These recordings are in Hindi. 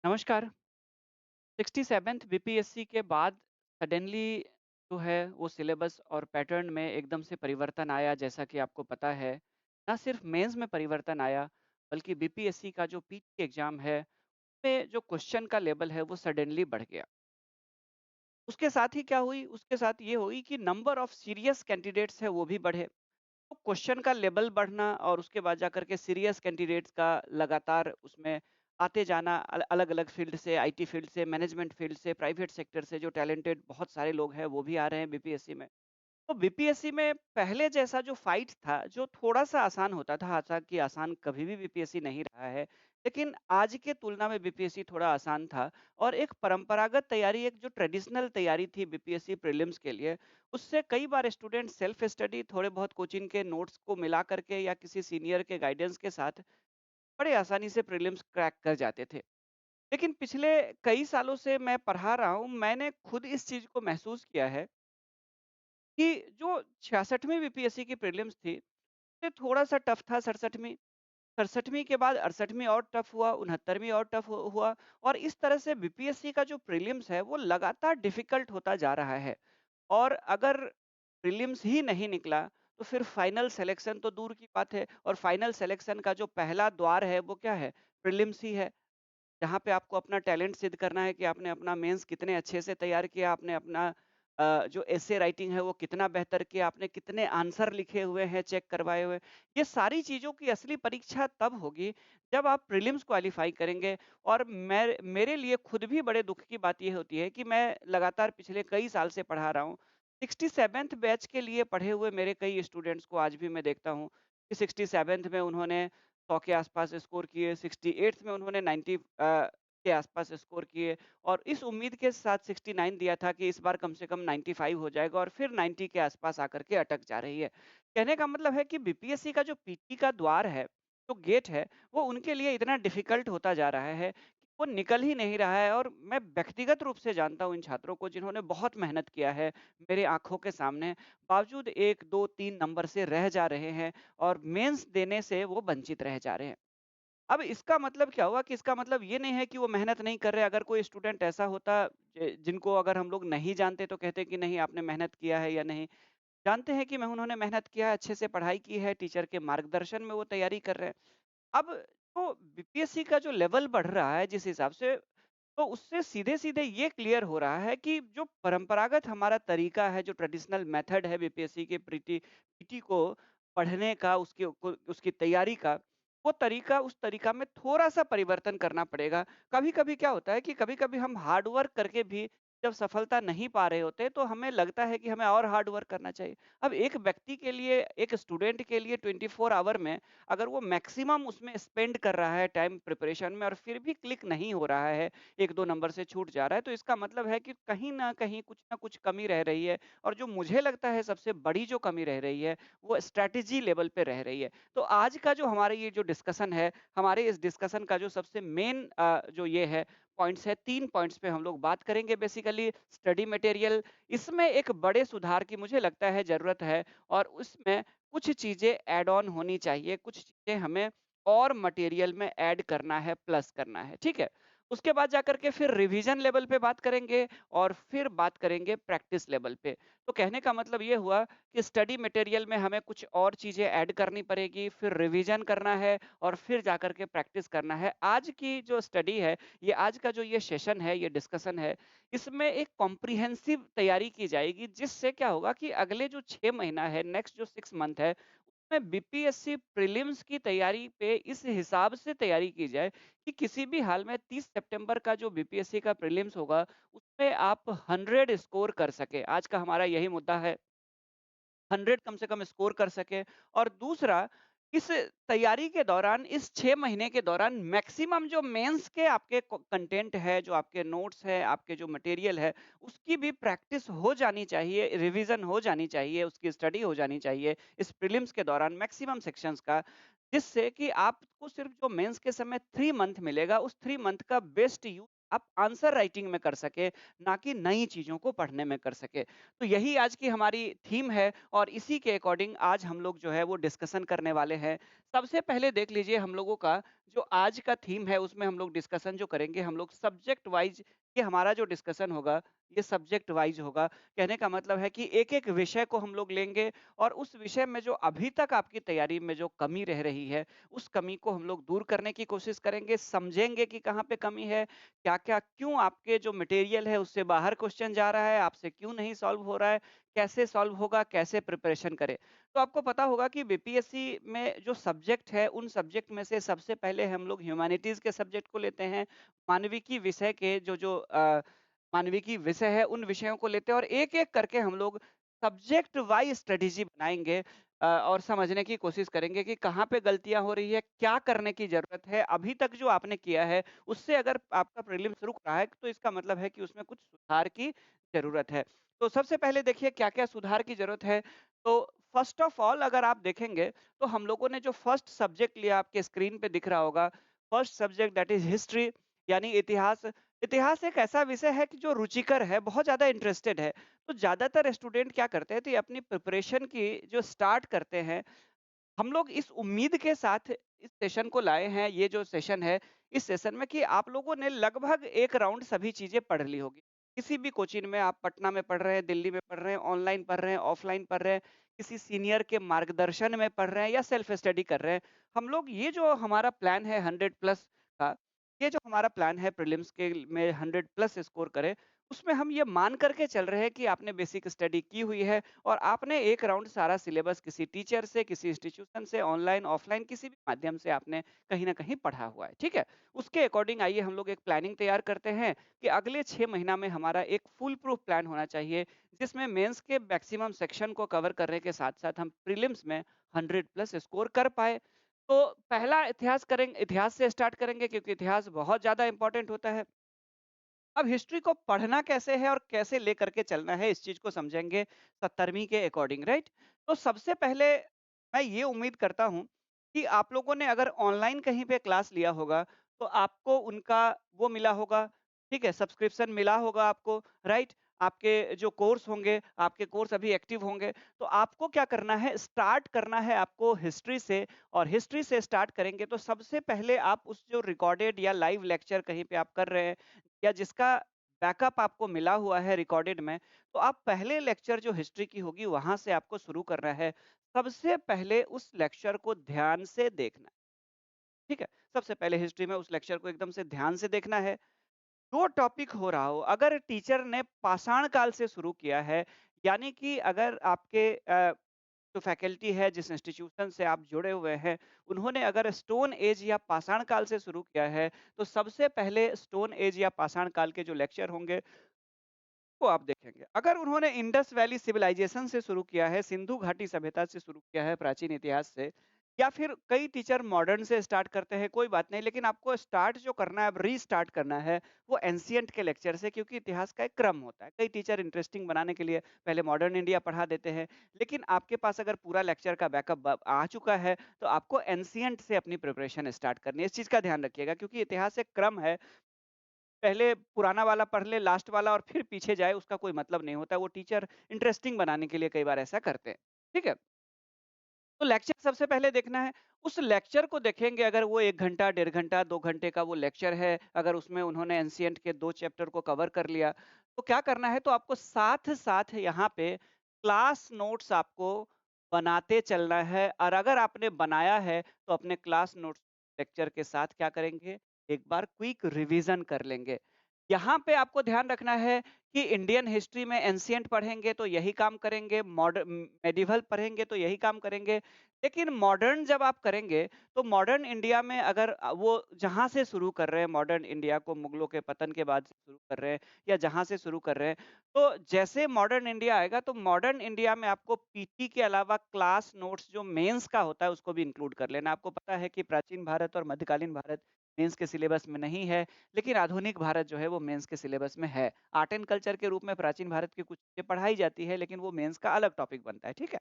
नमस्कार। 67th बीपीएससी के बाद सडनली जो है वो सिलेबस और पैटर्न में एकदम से परिवर्तन आया जैसा कि आपको पता है। ना सिर्फ मेंस में परिवर्तन आया बल्कि बीपीएससी का जो पीटी एग्जाम है उसमें जो क्वेश्चन का लेवल है वो सडनली बढ़ गया। उसके साथ ही क्या हुई उसके साथ ये हुई कि नंबर ऑफ सीरियस कैंडिडेट्स है वो भी बढ़े। तो क्वेश्चन का लेवल बढ़ना और उसके बाद जाकर के सीरियस कैंडिडेट्स का लगातार उसमें आते जाना अलग अलग फील्ड से, आईटी फील्ड से, मैनेजमेंट फील्ड से, प्राइवेट सेक्टर से जो टैलेंटेड बहुत सारे लोग हैं वो भी आ रहे हैं बीपीएससी में। तो बीपीएससी में पहले जैसा जो फाइट था, जो थोड़ा-सा आसान होता था, हालाँकि आसान कभी भी बीपीएससी नहीं रहा है, लेकिन आज के तुलना में बीपीएससी थोड़ा आसान था और एक परंपरागत तैयारी, एक जो ट्रेडिशनल तैयारी थी बीपीएससी प्रीलिम्स के लिए, उससे कई बार स्टूडेंट सेल्फ स्टडी, थोड़े बहुत कोचिंग के नोट्स को मिला करके या किसी सीनियर के गाइडेंस के साथ बड़े आसानी से प्रीलिम्स क्रैक कर जाते थे। लेकिन पिछले कई सालों से मैं पढ़ा रहा हूँ, मैंने खुद इस चीज़ को महसूस किया है कि जो 66वीं बीपीएससी की प्रीलिम्स थी, ये थोड़ा-सा टफ था 67वीं, 67वीं के बाद 68वीं और टफ हुआ, 69वीं और टफ हुआ और इस तरह से बीपीएससी का जो प्रीलिम्स है, वो लगातार डिफ़िकल्ट होता जा रहा है। और अगर प्रीलिम्स ही नहीं निकला, तो फिर फाइनल सिलेक्शन तो दूर की बात है और फाइनल सिलेक्शन का जो पहला द्वार है, वो क्या है? प्रीलिम्स ही है। जहाँ पे आपको अपना टैलेंट सिद्ध करना है कि आपने अपना मेंस कितने अच्छे से तैयार किया, आपने अपना जो एसे राइटिंग है वो कितना बेहतर किया, आपने कितने आंसर लिखे हुए हैं, चेक करवाए हुए। ये सारी चीज़ों की असली परीक्षा तब होगी जब आप प्रीलिम्स क्वालीफाई करेंगे और मैं मेरे लिए खुद भी बड़े दुःख की बात ये होती है कि मैं लगातार पिछले कई साल से पढ़ा रहा हूँ। 67th बैच के लिए पढ़े हुए मेरे कई स्टूडेंट्स को आज भी मैं देखता हूँ कि 67th में उन्होंने 100 के आसपास स्कोर किए, 68th में उन्होंने 90 के आसपास स्कोर किए और इस उम्मीद के साथ 69 दिया था कि इस बार कम से कम 95 हो जाएगा और फिर 90 के आसपास आकर के अटक जा रही है। कहने का मतलब है कि बीपीएससी का जो पीटी का द्वार है, जो गेट है, वो उनके लिए इतना डिफ़िकल्ट होता जा रहा है कि वो निकल ही नहीं रहा है और मैं व्यक्तिगत रूप से जानता हूँ इन छात्रों को जिन्होंने बहुत मेहनत किया है, मेरे आँखों के सामने, बावजूद 1, 2, 3 नंबर से रह जा रहे हैं और मेंस देने से वो वंचित रह जा रहे हैं। अब इसका मतलब क्या हुआ कि इसका मतलब ये नहीं है कि वो मेहनत नहीं कर रहे। अगर कोई स्टूडेंट ऐसा होता जिनको अगर हम लोग नहीं जानते तो कहते कि नहीं आपने मेहनत किया है या नहीं। जानते हैं कि मैं उन्होंने मेहनत किया है, अच्छे से पढ़ाई की है, टीचर के मार्गदर्शन में वो तैयारी कर रहे हैं। अब तो बीपीएससी का जो लेवल बढ़ रहा है जिस हिसाब से, तो उससे सीधे-सीधे ये क्लियर हो रहा है कि जो परंपरागत हमारा तरीका है, जो ट्रेडिशनल मेथड है बीपीएससी के पीटी पीटी को पढ़ने का, उसकी तैयारी का, वो तरीका उस तरीका में थोड़ा-सा परिवर्तन करना पड़ेगा। कभी-कभी क्या होता है कि कभी-कभी हम हार्ड वर्क करके भी जब सफलता नहीं पा रहे होते, तो हमें लगता है कि हमें और हार्ड वर्क करना चाहिए। अब एक व्यक्ति के लिए, एक स्टूडेंट के लिए 24 आवर में अगर वो मैक्सिमम उसमें स्पेंड कर रहा है टाइम प्रिपरेशन में और फिर भी क्लिक नहीं हो रहा है, 1-2 नंबर से छूट जा रहा है, तो इसका मतलब है कि कहीं न कहीं कुछ न कुछ कमी रह रही है और जो मुझे लगता है सबसे बड़ी जो कमी रह रही है, वो स्ट्रैटेजी लेवल पे रह रही है। तो आज का जो हमारा ये जो डिस्कशन है, हमारे इस डिस्कशन का जो सबसे मेन जो ये है पॉइंट्स है, 3 पॉइंट्स पे हम लोग बात करेंगे बेसिकली स्टडी मटेरियल, इसमें एक बड़े सुधार की मुझे लगता है ज़रूरत है और उसमें कुछ चीज़ें ऐड ऑन होनी चाहिए, कुछ चीज़ें हमें और मटेरियल में ऐड करना है, प्लस करना है, ठीक है? उसके बाद जाकर के फिर रिवीजन लेवल पे बात करेंगे और फिर बात करेंगे प्रैक्टिस लेवल पे। तो कहने का मतलब ये हुआ कि स्टडी मटेरियल में हमें कुछ और चीज़ें ऐड करनी पड़ेगी, फिर रिवीजन करना है और फिर जाकर के प्रैक्टिस करना है। आज की जो स्टडी है, ये आज का जो ये सेशन है, ये डिस्कशन है, इसमें एक कॉम्प्रिहेंसिव तैयारी की जाएगी, जिससे क्या होगा कि अगले जो 6 महीना है, नेक्स्ट जो 6 मंथ है, में बीपीएससी प्रीलिम्स की तैयारी पे इस हिसाब से तैयारी की जाए कि किसी भी हाल में 30 सितंबर का जो बीपीएससी का प्रीलिम्स होगा, उसमें आप 100 स्कोर कर सकें। आज का हमारा यही मुद्दा है। 100 कम से कम स्कोर कर सके और दूसरा इस तैयारी के दौरान इस 6 महीने के दौरान मैक्सिमम जो मेंस के आपके कंटेंट है, जो आपके नोट्स है, आपके जो मटेरियल है, उसकी भी प्रैक्टिस हो जानी चाहिए, रिवीजन हो जानी चाहिए, उसकी स्टडी हो जानी चाहिए इस प्रीलिम्स के दौरान मैक्सिमम सेक्शंस का, जिससे कि आपको सिर्फ जो मेंस के समय 3 मंथ मिलेगा, उस 3 मंथ का बेस्ट यूज आप आंसर राइटिंग में कर सकें, ना कि नई चीज़ों को पढ़ने में कर सकें। तो यही आज की हमारी थीम है और इसी के अकॉर्डिंग आज हम लोग जो है वो डिस्कशन करने वाले हैं। सबसे पहले देख लीजिए हम लोगों का जो आज का थीम है उसमें हम लोग डिस्कशन जो करेंगे हम लोग सब्जेक्ट वाइज़, ये हमारा जो डिस्कशन होगा ये सब्जेक्ट वाइज़ होगा। कहने का मतलब है कि एक-एक विषय को हम लोग लेंगे और उस विषय में जो अभी तक आपकी तैयारी में जो कमी रह रही है, उस कमी को हम लोग दूर करने की कोशिश करेंगे, समझेंगे कि कहाँ पे कमी है, क्या-क्या क्यों आपके जो मटेरियल है उससे बाहर क्वेश्चन जा रहा है, आपसे क्यों नहीं सॉल्व हो रहा है, कैसे सॉल्व होगा, कैसे प्रिपरेशन करें। तो आपको पता होगा कि बीपीएससी में जो सब्जेक्ट है, उन सब्जेक्ट में से सबसे पहले हम लोग ह्यूमैनिटीज़ के सब्जेक्ट को लेते हैं, मानविकी विषय के मानविकी विषय है, उन विषयों को लेते हैं और एक-एक करके हम लोग सब्जेक्ट वाइज़ स्ट्रैटेजी बनाएँगे और समझने की कोशिश करेंगे कि कहाँ पे गलतियाँ हो रही है, क्या करने की ज़रूरत है। अभी तक जो आपने किया है, उससे अगर आपका प्रीलिम्स रुक रहा है, तो इसका मतलब है कि उसमें कुछ सुधार की ज़रूरत है। तो सबसे पहले देखिए क्या-क्या सुधार की ज़रूरत है। तो फर्स्ट ऑफ ऑल अगर आप देखेंगे, तो हम लोगों ने जो फर्स्ट सब्जेक्ट लिया आपके स्क्रीन पे दिख रहा होगा, first subject that is history यानी इतिहास। इतिहास एक ऐसा विषय है कि जो रुचिकर है, बहुत ज़्यादा इंटरेस्टेड है। तो ज़्यादातर स्टूडेंट क्या करते हैं, तो ये अपनी प्रिपरेशन की जो स्टार्ट करते हैं, हम लोग इस उम्मीद के साथ इस सेशन को लाए हैं, ये जो सेशन है, इस सेशन में कि आप लोगों ने लगभग एक राउंड सभी चीज़ें पढ़ ली होगी। किसी भी कोचिंग में आप पटना में पढ़ रहे हैं, दिल्ली में पढ़ रहे हैं, ऑनलाइन पढ़ रहे हैं, ऑफलाइन पढ़ रहे हैं, किसी सीनियर के मार्गदर्शन में पढ़ रहे हैं या सेल्फ स्टडी कर रहे हैं। हम लोग ये जो हमारा प्लान है 100 प्लस का, ये जो हमारा प्लान है प्रीलिम्स के में 100 प्लस स्कोर करें, उसमें हम ये मान करके चल रहे हैं कि आपने बेसिक स्टडी की हुई है और आपने एक राउंड सारा सिलेबस किसी टीचर से, किसी इंस्टीट्यूशन से, ऑनलाइन, ऑफलाइन किसी भी माध्यम से आपने कहीं न कहीं पढ़ा हुआ है, ठीक है? उसके अकॉर्डिंग आइए हम लोग एक प्लानिंग तैयार करते हैं कि अगले 6 महीना में हमारा एक फुल प्रूफ प्लान होना चाहिए, जिसमें मेंस के मैक्सिमम सेक्शन को कवर करने के साथ-साथ हम प्रीलिम्स में 100 प्लस स्कोर कर पाएँ। तो पहला इतिहास से स्टार्ट करेंगे क्योंकि इतिहास बहुत ज़्यादा इम्पोर्टेंट होता है। अब हिस्ट्री को पढ़ना कैसे है और कैसे लेकर के चलना है, इस चीज़ को समझेंगे 17वीं के अकॉर्डिंग, राइट? तो सबसे पहले मैं ये उम्मीद करता हूँ कि आप लोगों ने अगर ऑनलाइन कहीं पे क्लास लिया होगा, तो आपको उनका वो मिला होगा, ठीक है? सब्सक्रिप्शन मिला होगा आपको, राइट? आपके जो कोर्स होंगे, आपके कोर्स अभी एक्टिव होंगे, तो आपको क्या करना है, स्टार्ट करना है आपको हिस्ट्री से और हिस्ट्री से स्टार्ट करेंगे तो सबसे पहले आप उस जो रिकॉर्डेड या लाइव लेक्चर कहीं पे आप कर रहे हैं या जिसका बैकअप आपको मिला हुआ है रिकॉर्डेड में, तो आप पहले लेक्चर जो हिस्ट्री की होगी वहाँ से आपको शुरू करना है। सबसे पहले उस लेक्चर को ध्यान से देखना है, ठीक है? सबसे पहले हिस्ट्री में उस लेक्चर को एकदम से ध्यान से देखना है। जो टॉपिक हो रहा हो, अगर टीचर ने पाषाण काल से शुरू किया है, यानी कि अगर आपके जो फैकल्टी है, जिस इंस्टीट्यूशन से आप जुड़े हुए हैं, उन्होंने अगर स्टोन एज या पाषाण काल से शुरू किया है, तो सबसे पहले स्टोन एज या पाषाण काल के जो लेक्चर होंगे, वो आप देखेंगे। अगर उन्होंने इंडस वैली सिविलाइजेशन से शुरू किया है, सिंधु घाटी सभ्यता से शुरू किया है, प्राचीन इतिहास से या फिर कई टीचर मॉडर्न से स्टार्ट करते हैं, कोई बात नहीं, लेकिन आपको स्टार्ट जो करना है, अब रीस्टार्ट करना है, वो एंशिएंट के लेक्चर से क्योंकि इतिहास का एक क्रम होता है। कई टीचर इंटरेस्टिंग बनाने के लिए पहले मॉडर्न इंडिया पढ़ा देते हैं, लेकिन आपके पास अगर पूरा लेक्चर का बैकअप आ चुका है, तो आपको एंशिएंट से अपनी प्रिपरेशन स्टार्ट करनी है। इस चीज़ का ध्यान रखिएगा क्योंकि इतिहास एक क्रम है, पहले पुराना वाला पढ़ ले, लास्ट वाला और फिर पीछे जाए, उसका कोई मतलब नहीं होता है। वो टीचर इंटरेस्टिंग बनाने के लिए कई बार ऐसा करते हैं। ठीक है? तो लेक्चर सबसे पहले देखना है। उस लेक्चर को देखेंगे अगर वो 1 घंटा, डेढ़ घंटा, 2 घंटे का वो लेक्चर है, अगर उसमें उन्होंने एंशिएंट के 2 चैप्टर को कवर कर लिया, तो क्या करना है तो आपको साथ-साथ यहाँ पे क्लास नोट्स आपको बनाते चलना है और अगर आपने बनाया है, तो अपने क्लास नोट्स लेक्चर के साथ क्या करेंगे, एक बार क्विक रिवीजन कर लेंगे। यहाँ पे आपको ध्यान रखना है कि इंडियन हिस्ट्री में एंशिएंट पढ़ेंगे तो यही काम करेंगे, मेडिवल पढ़ेंगे तो यही काम करेंगे। लेकिन मॉडर्न जब आप करेंगे, तो मॉडर्न इंडिया में अगर वो जहाँ से शुरू कर रहे हैं मॉडर्न इंडिया को मुगलों के पतन के बाद से शुरू कर रहे हैं या जहाँ से शुरू कर रहे हैं, तो जैसे मॉडर्न इंडिया आएगा तो मॉडर्न इंडिया में आपको पीटी के अलावा क्लास नोट्स जो मेंस का होता है उसको भी इंक्लूड कर लेना। आपको पता है कि प्राचीन भारत और मध्यकालीन भारत मेंस के सिलेबस में नहीं है, लेकिन आधुनिक भारत जो है वो मेंस के सिलेबस में है। आर्ट एंड कल्चर के रूप में प्राचीन भारत की कुछ चीज़ें पढ़ाई जाती है, लेकिन वो मेंस का अलग टॉपिक बनता है, ठीक है?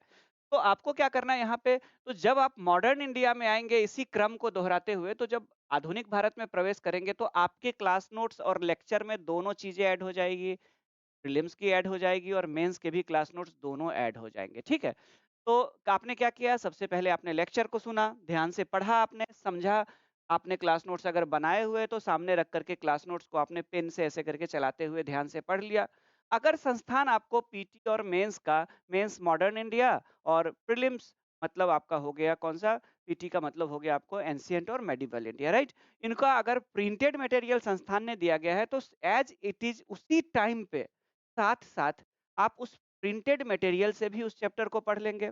तो आपको क्या करना है यहाँ पे, तो जब आप मॉडर्न इंडिया में आएँगे इसी क्रम को दोहराते हुए, तो जब आधुनिक भारत में प्रवेश करेंगे, तो आपके क्लास नोट्स और लेक्चर में दोनों चीज़ें ऐड हो जाएगी। प्रीलिम्स की ऐड हो जाएगी और मेंस के भी क्लास नोट्स दोनों ऐड हो जाएँगे, ठीक है? तो आपने क्या किया, सबसे पहले आपने लेक्चर को सुना, ध्यान से पढ़ा आपने, समझा, आपने क्लास नोट्स अगर बनाए हुए हैं तो सामने रख कर के क्लास नोट्स को आपने पेन से ऐसे करके चलाते हुए ध्यान से पढ़ लिया। अगर संस्थान आपको पीटी और मेंस का, मेंस मॉडर्न इंडिया और प्रीलिम्स मतलब आपका हो गया कौन-सा, पीटी का मतलब हो गया आपको एंशिएंट और मेडिवल इंडिया, राइट? इनका अगर प्रिंटेड मटेरियल संस्थान ने दिया गया है तो एज़ इट इज़ उसी टाइम पे साथ-साथ आप उस प्रिंटेड मटेरियल से भी उस चैप्टर को पढ़ लेंगे।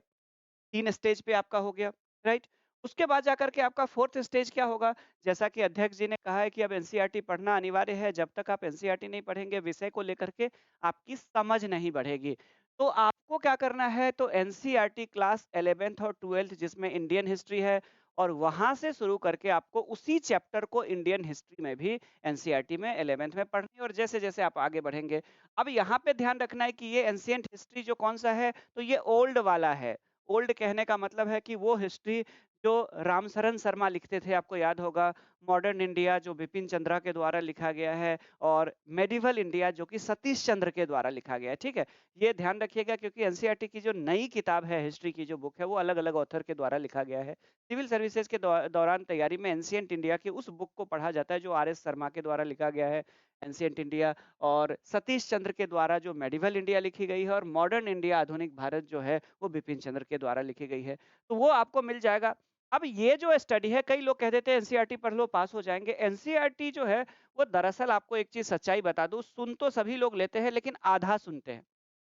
3 स्टेज पे आपका हो गया, राइट? उसके बाद जाकर के आपका 4th स्टेज क्या होगा? जैसा कि अध्यक्ष जी ने कहा है कि अब एनसीईआरटी पढ़ना अनिवार्य है, जब तक आप एनसीईआरटी नहीं पढ़ेंगे, विषय को लेकर के आपकी समझ नहीं बढ़ेगी। तो आपको क्या करना है, तो एनसीईआरटी क्लास 11th और 12th जिसमें इंडियन हिस्ट्री है और वहाँ से शुरू करके आपको उसी चैप्टर को इंडियन हिस्ट्री में भी एनसीईआरटी में 11th में पढ़नी है और जैसे-जैसे आप आगे बढ़ेंगे। अब यहाँ पे ध्यान रखना है कि ये एंशिएंट हिस्ट्री जो कौन-सा है, तो ये ओल्ड वाला है। ओल्ड कहने का मतलब है कि वो हिस्ट्री जो रामशरण शर्मा लिखते थे, आपको याद होगा, मॉडर्न इंडिया जो बिपिन चंद्रा के द्वारा लिखा गया है और मेडिवल इंडिया जो कि सतीश चंद्र के द्वारा लिखा गया है, ठीक है? ये ध्यान रखिएगा क्योंकि एनसीईआरटी की जो नई किताब है, हिस्ट्री की जो बुक है, वो अलग-अलग ऑथर के द्वारा लिखा गया है। सिविल सर्विसेज के दौरान तैयारी में एंशिएंट इंडिया की उस बुक को पढ़ा जाता है जो आरएस शर्मा के द्वारा लिखा गया है, एंशिएंट इंडिया, और सतीश चंद्र के द्वारा जो मेडिवल इंडिया लिखी गई है और मॉडर्न इंडिया आधुनिक भारत जो है वो बिपिन चंद्र के द्वारा लिखी गई है। तो वो आपको मिल जाएगा। अब ये जो स्टडी है, कई लोग कह देते हैं एनसीईआरटी पढ़ लो पास हो जाएँगे। एनसीईआरटी जो है वो दरअसल, आपको एक चीज़ सच्चाई बता दूँ, सुन तो सभी लोग लेते हैं लेकिन आधा सुनते हैं।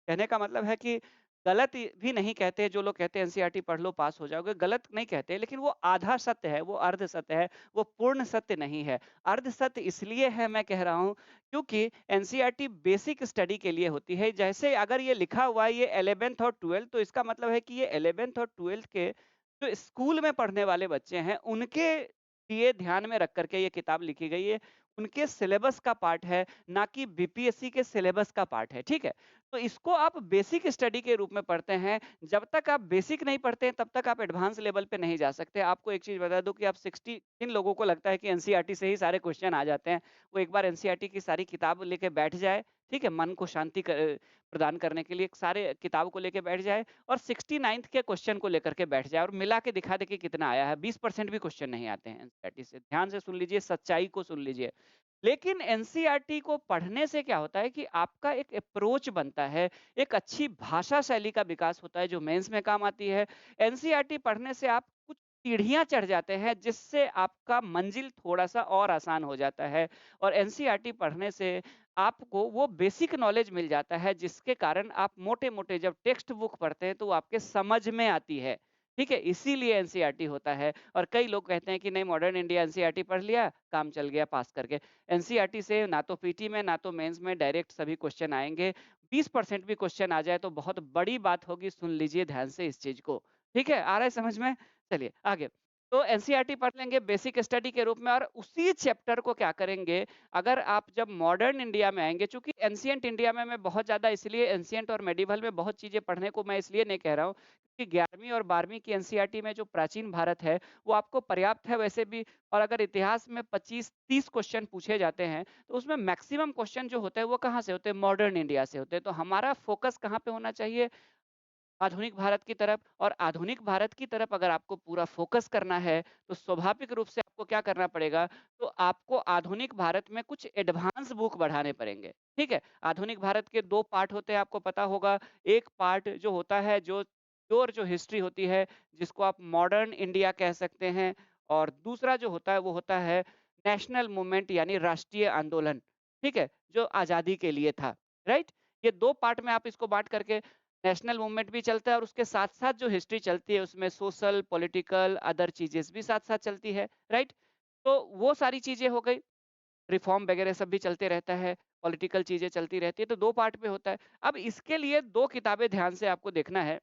कहने का मतलब है कि गलत भी नहीं कहते, जो लोग कहते हैं एनसीईआरटी पढ़ लो पास हो जाओगे, गलत नहीं कहते, लेकिन वो आधा सत्य है, वो अर्ध सत्य है, वो पूर्ण सत्य नहीं है। अर्ध सत्य इसलिए है मैं कह रहा हूँ क्योंकि एनसीईआरटी बेसिक स्टडी के लिए होती है। जैसे अगर ये लिखा हुआ है ये 11th और 12th, तो इसका मतलब है कि ये 11th और 12th के जो स्कूल में पढ़ने वाले बच्चे हैं, उनके लिए ध्यान में रख कर के ये किताब लिखी गई है। उनके सिलेबस का पार्ट है, ना कि बीपीएससी के सिलेबस का पार्ट है, ठीक है? तो इसको आप बेसिक स्टडी के रूप में पढ़ते हैं। जब तक आप बेसिक नहीं पढ़ते हैं, तब तक आप एडवांस लेवल पे नहीं जा सकते। आपको एक चीज़ बता दूँ कि आप 60 जिन लोगों को लगता है कि एनसीईआरटी से ही सारे क्वेश्चन आ जाते हैं, वो एक बार एनसीईआरटी की सारी किताब लेके बैठ जाए, ठीक है? मन को शांति प्रदान करने के लिए सारे किताब को लेके बैठ जाए और 69th के क्वेश्चन को लेकर के बैठ जाए और मिला के दिखा दे कि कितना आया है। 20% भी क्वेश्चन नहीं आते हैं एनसीईआरटी से। ध्यान से सुन लीजिए, सच्चाई को सुन लीजिए। लेकिन एनसीईआरटी को पढ़ने से क्या होता है कि आपका एक अप्रोच बनता है, एक अच्छी भाषा शैली का विकास होता है जो मेंस में काम आती है। एनसीईआरटी पढ़ने से आप कुछ सीढ़ियाँ चढ़ जाते हैं जिससे आपका मंजिल थोड़ा-सा और आसान हो जाता है और एनसीईआरटी पढ़ने से आपको वो बेसिक नॉलेज मिल जाता है जिसके कारण आप मोटे-मोटे जब टेक्स्ट बुक पढ़ते हैं तो वो आपके समझ में आती है। ठीक है? इसीलिए एनसीईआरटी होता है और कई लोग कहते हैं कि नहीं, मॉडर्न इंडिया एनसीईआरटी पढ़ लिया, काम चल गया पास करके। एनसीईआरटी से ना तो पीटी में ना तो मेंस में डायरेक्ट सभी क्वेश्चन आएँगे। 20% भी क्वेश्चन आ जाए तो बहुत बड़ी बात होगी, सुन लीजिए ध्यान से इस चीज़ को। ठीक है? आ रहा है समझ में? चलिए आगे। तो एनसीईआरटी पढ़ लेंगे बेसिक स्टडी के रूप में और उसी चैप्टर को क्या करेंगे, अगर आप जब मॉडर्न इंडिया में आएँगे, चूँकि एंशिएंट इंडिया में मैं बहुत ज़्यादा इसलिए एंशिएंट और मेडिवल में बहुत चीज़ें पढ़ने को मैं इसलिए नहीं कह रहा हूँ, कि 11वीं और 12वीं की एनसीईआरटी में जो प्राचीन भारत है, वो आपको पर्याप्त है वैसे भी। और अगर इतिहास में 25-30 क्वेश्चन पूछे जाते हैं, तो उसमें मैक्सिमम क्वेश्चन जो होते हैं, वो कहाँ से होते हैं? मॉडर्न इंडिया से होते हैं। तो हमारा फोकस कहाँ पे होना चाहिए? आधुनिक भारत की तरफ। और आधुनिक भारत की तरफ अगर आपको पूरा फोकस करना है, तो स्वाभाविक रूप से आपको क्या करना पड़ेगा? तो आपको आधुनिक भारत में कुछ एडवांस बुक बढ़ाने पड़ेंगे, ठीक है? आधुनिक भारत के 2 पार्ट होते हैं, आपको पता होगा। एक पार्ट जो होता है, जो प्योर जो हिस्ट्री होती है, जिसको आप मॉडर्न इंडिया कह सकते हैं, और दूसरा जो होता है, वो होता है नेशनल मूवमेंट यानी राष्ट्रीय आंदोलन, ठीक है? जो आज़ादी के लिए था, राइट? ये 2 पार्ट में आप इसको बाँट करके, नेशनल मूवमेंट भी चलता है और उसके साथ-साथ जो हिस्ट्री चलती है उसमें सोशल, पॉलिटिकल, अदर चीज़ें भी साथ-साथ चलती है, राइट? तो वो सारी चीज़ें हो गई, रिफॉर्म वगैरह सब भी चलते रहता है, पॉलिटिकल चीज़ें चलती रहती है, तो 2 पार्ट में होता है। अब इसके लिए 2 किताबें ध्यान से आपको देखना है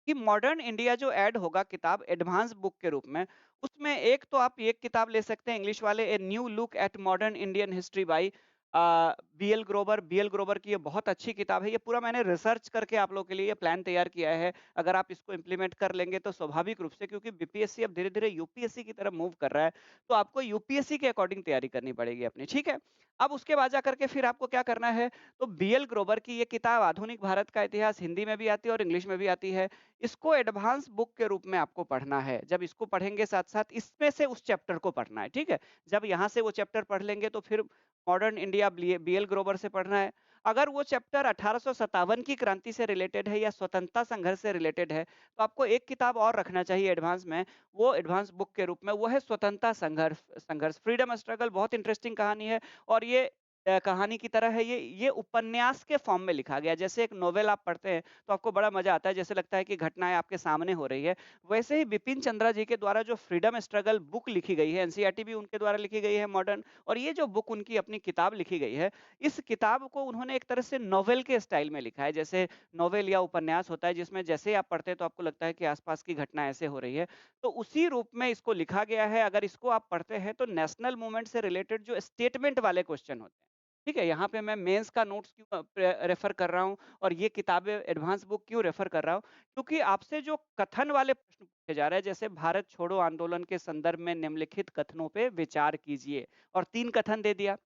कि मॉडर्न इंडिया जो ऐड होगा किताब एडवांस बुक के रूप में, उसमें एक तो आप ये किताब ले सकते हैं इंग्लिश वाले, a new look at modern Indian history by BL Grover. BL Grover की ये बहुत अच्छी किताब है। ये पूरा मैंने रिसर्च करके आप लोगों के लिए ये प्लान तैयार किया है। अगर आप इसको इम्प्लीमेंट कर लेंगे तो स्वाभाविक रूप से, क्योंकि बीपीएससी अब धीरे-धीरे यूपीएससी की तरफ मूव कर रहा है, तो आपको यूपीएससी के अकॉर्डिंग तैयारी करनी पड़ेगी अपनी, ठीक है? अब उसके बाद जाकर के फिर आपको क्या करना है, तो बीएल ग्रोवर की ये किताब आधुनिक भारत का इतिहास हिंदी में भी आती है और इंग्लिश में भी आती है। इसको एडवांस बुक के रूप में आपको पढ़ना है। जब इसको पढ़ेंगे साथ-साथ इसमें से उस चैप्टर को पढ़ना है, ठीक है? जब यहाँ से वो चैप्टर पढ़ लेंगे तो फिर मॉडर्न इंडिया बीएल ग्रोवर से पढ़ना है। अगर वो चैप्टर 1857 की क्रांति से रिलेटेड है या स्वतंत्रता संघर्ष से रिलेटेड है, तो आपको एक किताब और रखना चाहिए एडवांस में, वो एडवांस बुक के रूप में, वो है स्वतंत्रता संघर्ष संघर्ष फ्रीडम स्ट्रगल। बहुत इंटरेस्टिंग कहानी है और ये कहानी की तरह है। ये उपन्यास के फॉर्म में लिखा गया है। जैसे एक नोवेल आप पढ़ते हैं तो आपको बड़ा मज़ा आता है, जैसे लगता है कि घटनाएँ आपके सामने हो रही है। वैसे ही बिपिन चंद्रा जी के द्वारा जो फ्रीडम स्ट्रगल बुक लिखी गई है, एनसीईआरटी भी उनके द्वारा लिखी गई है मॉडर्न, और ये जो बुक उनकी अपनी किताब लिखी गई है, इस किताब को उन्होंने एक तरह से नोवेल के स्टाइल में लिखा है। जैसे नोवेल या उपन्यास होता है जिसमें जैसे ही आप पढ़ते हैं तो आपको लगता है कि आस-पास की घटना ऐसे हो रही है। तो उसी रूप में इसको लिखा गया है। अगर इसको आप पढ़ते हैं तो नेशनल मूवमेंट से रिलेटेड जो स्टेटमेंट वाले क्वेश्चन होते हैं, ठीक है? यहाँ पे मैं मेंस का नोट्स क्यों रेफर कर रहा हूँ और ये किताबें एडवांस बुक क्यों रेफर कर रहा हूँ? क्योंकि आपसे जो कथन वाले प्रश्न पूछे जा रहे हैं, जैसे भारत छोड़ो आंदोलन के संदर्भ में निम्नलिखित कथनों पे विचार कीजिए, और 3 कथन दे दिया,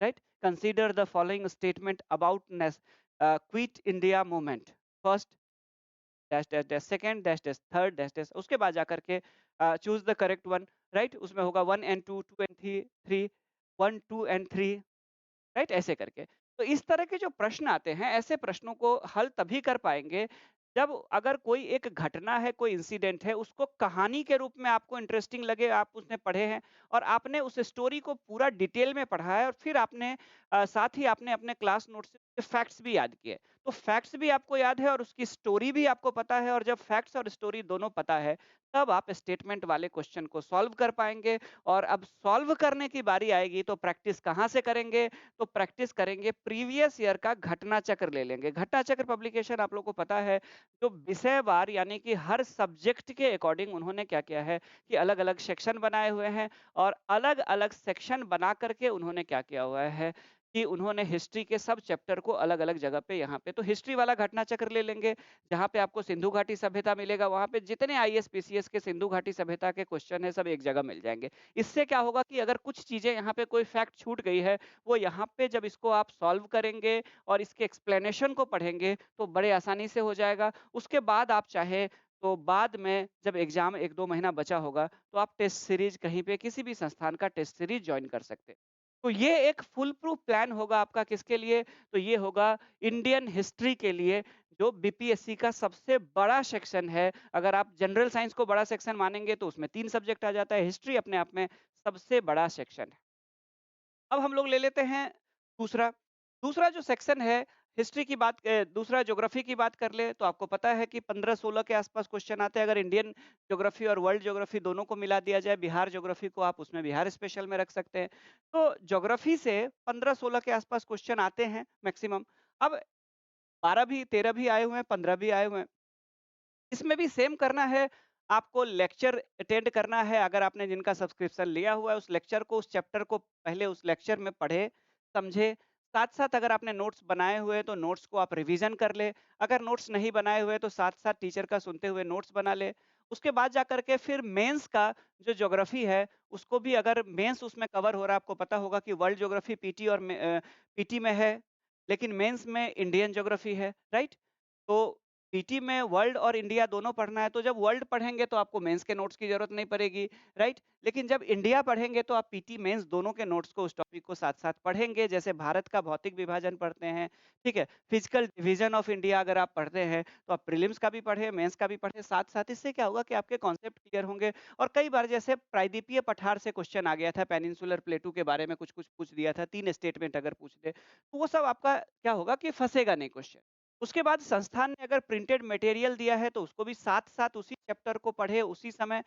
right? Consider the following statement about quit India movement. First dash dash dash, second dash dash, third dash dash, उसके बाद जाकर के choose the correct one, right? उसमें होगा 1 एंड 2, 2 एंड 3, 1, 2 एंड 3, राइट? ऐसे करके। तो इस तरह के जो प्रश्न आते हैं, ऐसे प्रश्नों को हल तभी कर पाएँगे जब अगर कोई एक घटना है, कोई इंसिडेंट है, उसको कहानी के रूप में आपको इंटरेस्टिंग लगे, आप उसने पढ़े हैं और आपने उस स्टोरी को पूरा डिटेल में पढ़ा है और फिर आपने साथ ही आपने अपने क्लास नोट्स से फैक्ट्स भी याद किए। तो फैक्ट्स भी आपको याद है और उसकी स्टोरी भी आपको पता है, और जब फैक्ट्स और स्टोरी दोनों पता है, तब आप स्टेटमेंट वाले क्वेश्चन को सॉल्व कर पाएँगे। और अब सॉल्व करने की बारी आएगी तो प्रैक्टिस कहाँ से करेंगे? तो प्रैक्टिस करेंगे, प्रीवियस ईयर का घटना चक्र ले लेंगे। घटना चक्र पब्लिकेशन आप लोगों को पता है, जो विषयवार यानी कि हर सब्जेक्ट के अकॉर्डिंग उन्होंने क्या किया है कि अलग-अलग सेक्शन बनाए हुए हैं, और अलग-अलग सेक्शन बना करके उन्होंने क्या किया हुआ है कि उन्होंने हिस्ट्री के सब चैप्टर को अलग-अलग जगह पे, यहाँ पे तो हिस्ट्री वाला घटना चक्र ले लेंगे, जहाँ पे आपको सिंधु घाटी सभ्यता मिलेगा, वहाँ पे जितने आईएएस, पीसीएस के सिंधु घाटी सभ्यता के क्वेश्चन है, सब एक जगह मिल जाएँगे। इससे क्या होगा कि अगर कुछ चीज़ें यहाँ पे कोई फैक्ट छूट गई है, वो यहाँ पे जब इसको आप सॉल्व करेंगे और इसके एक्सप्लेनेशन को पढ़ेंगे, तो बड़े आसानी से हो जाएगा। उसके बाद आप चाहे तो बाद में जब एग्ज़ाम 1-2 महीना बचा होगा, तो आप टेस्ट सीरीज़ कहीं पे किसी भी संस्थान का टेस्ट सीरीज़ जॉइन कर सकते हैं। तो ये एक फुल प्रूफ प्लान होगा आपका किसके लिए? तो ये होगा इंडियन हिस्ट्री के लिए, जो बीपीएससी का सबसे बड़ा सेक्शन है। अगर आप जनरल साइंस को बड़ा सेक्शन मानेंगे तो उसमें 3 सब्जेक्ट आ जाता है, हिस्ट्री अपने आप में सबसे बड़ा सेक्शन है। अब हम लोग ले लेते हैं दूसरा। दूसरा जो सेक्शन है हिस्ट्री की बात, दूसरा ज्योग्राफी की बात कर ले तो आपको पता है कि 15-16 के आसपास क्वेश्चन आते हैं। अगर इंडियन ज्योग्राफी और वर्ल्ड ज्योग्राफी दोनों को मिला दिया जाए, बिहार ज्योग्राफी को आप उसमें बिहार स्पेशल में रख सकते हैं। तो ज्योग्राफी से 15-16 के आसपास क्वेश्चन आते हैं मैक्सिमम। अब 12 भी, 13 भी आए हुए हैं, 15 भी आए हुए हैं। इसमें भी सेम करना है, आपको लेक्चर अटेंड करना है। अगर आपने जिनका सब्सक्रिप्शन लिया हुआ है, उस लेक्चर को, उस चैप्टर को पहले उस लेक्चर में पढ़े, समझे। साथ-साथ अगर आपने नोट्स बनाए हुए हैं, तो नोट्स को आप रिवीज़न कर लें। अगर नोट्स नहीं बनाए हुए हैं, तो साथ-साथ टीचर का सुनते हुए नोट्स बना लें। उसके बाद जाकर के फिर मेंस का जो ज्योग्राफी है, उसको भी अगर मेंस उसमें कवर हो रहा है, आपको पता होगा कि वर्ल्ड ज्योग्राफी पीटी और पीटी में है, लेकिन मेंस में इंडियन ज्योग्राफी है, राइट? तो पीटी में वर्ल्ड और इंडिया दोनों पढ़ना है, तो जब वर्ल्ड पढ़ेंगे तो आपको मेंस के नोट्स की ज़रूरत नहीं पड़ेगी, राइट? लेकिन जब इंडिया पढ़ेंगे तो आप पीटी, मेंस दोनों के नोट्स को, उस टॉपिक को साथ-साथ पढ़ेंगे। जैसे भारत का भौतिक विभाजन पढ़ते हैं, ठीक है? फिजिकल डिवीज़न ऑफ इंडिया अगर आप पढ़ते हैं, तो आप प्रीलिम्स का भी पढ़ें, मेंस का भी पढ़ें साथ-साथ। इससे क्या होगा कि आपके कॉन्सेप्ट क्लियर होंगे। और कई बार जैसे प्रायद्वीपीय पठार से क्वेश्चन आ गया था, पेनिनसुलर प्लेटू के बारे में कुछ-कुछ पूछ दिया था, 3 स्टेटमेंट अगर पूछ दे, तो वो सब आपका क्या होगा कि फँसेगा नहीं क्वेश्चन। उसके बाद संस्थान ने अगर प्रिंटेड मटेरियल दिया है तो उसको भी साथ-साथ उसी चैप्टर को पढ़े उसी समय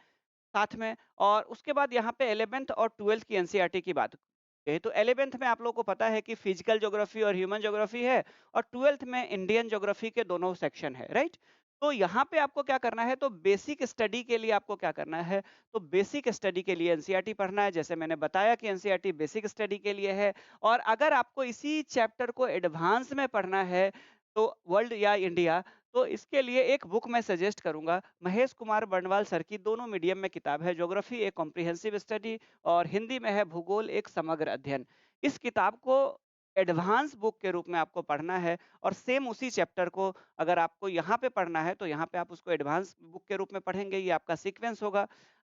साथ में। और उसके बाद यहाँ पे 11th और 12th की एनसीईआरटी की बात करें तो 11th में आप लोगों को पता है कि फिजिकल ज्योग्राफी और ह्यूमन ज्योग्राफी है, और 12th में इंडियन ज्योग्राफी के दोनों सेक्शन है, राइट? तो यहाँ पे आपको क्या करना है, तो बेसिक स्टडी के लिए आपको क्या करना है, तो बेसिक स्टडी के लिए एनसीईआरटी पढ़ना है। जैसे मैंने बताया कि एनसीईआरटी बेसिक स्टडी के लिए है, और अगर आपको इसी चैप्टर को एडवांस में पढ़ना है, तो वर्ल्ड या इंडिया, तो इसके लिए एक बुक मैं सजेस्ट करूँगा, महेश कुमार बर्णवाल सर की, दोनों मीडियम में किताब है, ज्योग्राफी एक कॉम्प्रिहेंसिव स्टडी और हिंदी में है भूगोल एक समग्र अध्ययन। इस किताब को एडवांस बुक के रूप में आपको पढ़ना है, और सेम उसी चैप्टर को अगर आपको यहाँ पे पढ़ना है, तो यहाँ पे आप उसको एडवांस बुक के रूप में पढ़ेंगे, ये आपका सीक्वेंस होगा।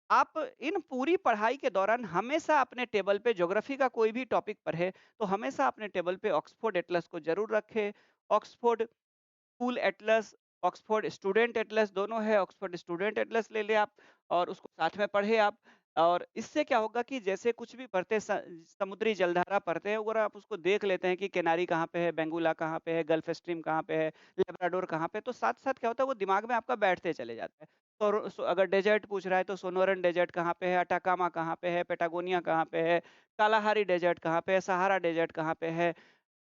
आप इन पूरी पढ़ाई के दौरान हमेशा अपने टेबल पे ज्योग्राफी का कोई भी टॉपिक पढ़े, तो हमेशा अपने टेबल पे ऑक्सफोर्ड एटलस को ज़रूर रखें। Oxford school Atlas, Oxford student Atlas दोनों है, ऑक्सफोर्ड स्टूडेंट एटलस ले लें आप, और उसको साथ में पढ़ें आप। और इससे क्या होगा कि जैसे कुछ भी पढ़ते समुद्री जलधारा पढ़ते हैं, अगर आप उसको देख लेते हैं कि केनारी कहाँ पे है, बेंगुला कहाँ पे है, गल्फ स्ट्रीम कहाँ पे है, लेब्राडोर कहाँ पे है, तो साथ-साथ क्या होता है, वो दिमाग में आपका बैठते चले जाता है। अगर डेजर्ट पूछ रहा है, तो सोनोरन डेजर्ट कहाँ पे है, अटाकामा कहाँ पे है, पैटागोनिया कहाँ पे है, कालाहारी डेजर्ट कहाँ पे है, सहारा डेजर्ट कहाँ पे है,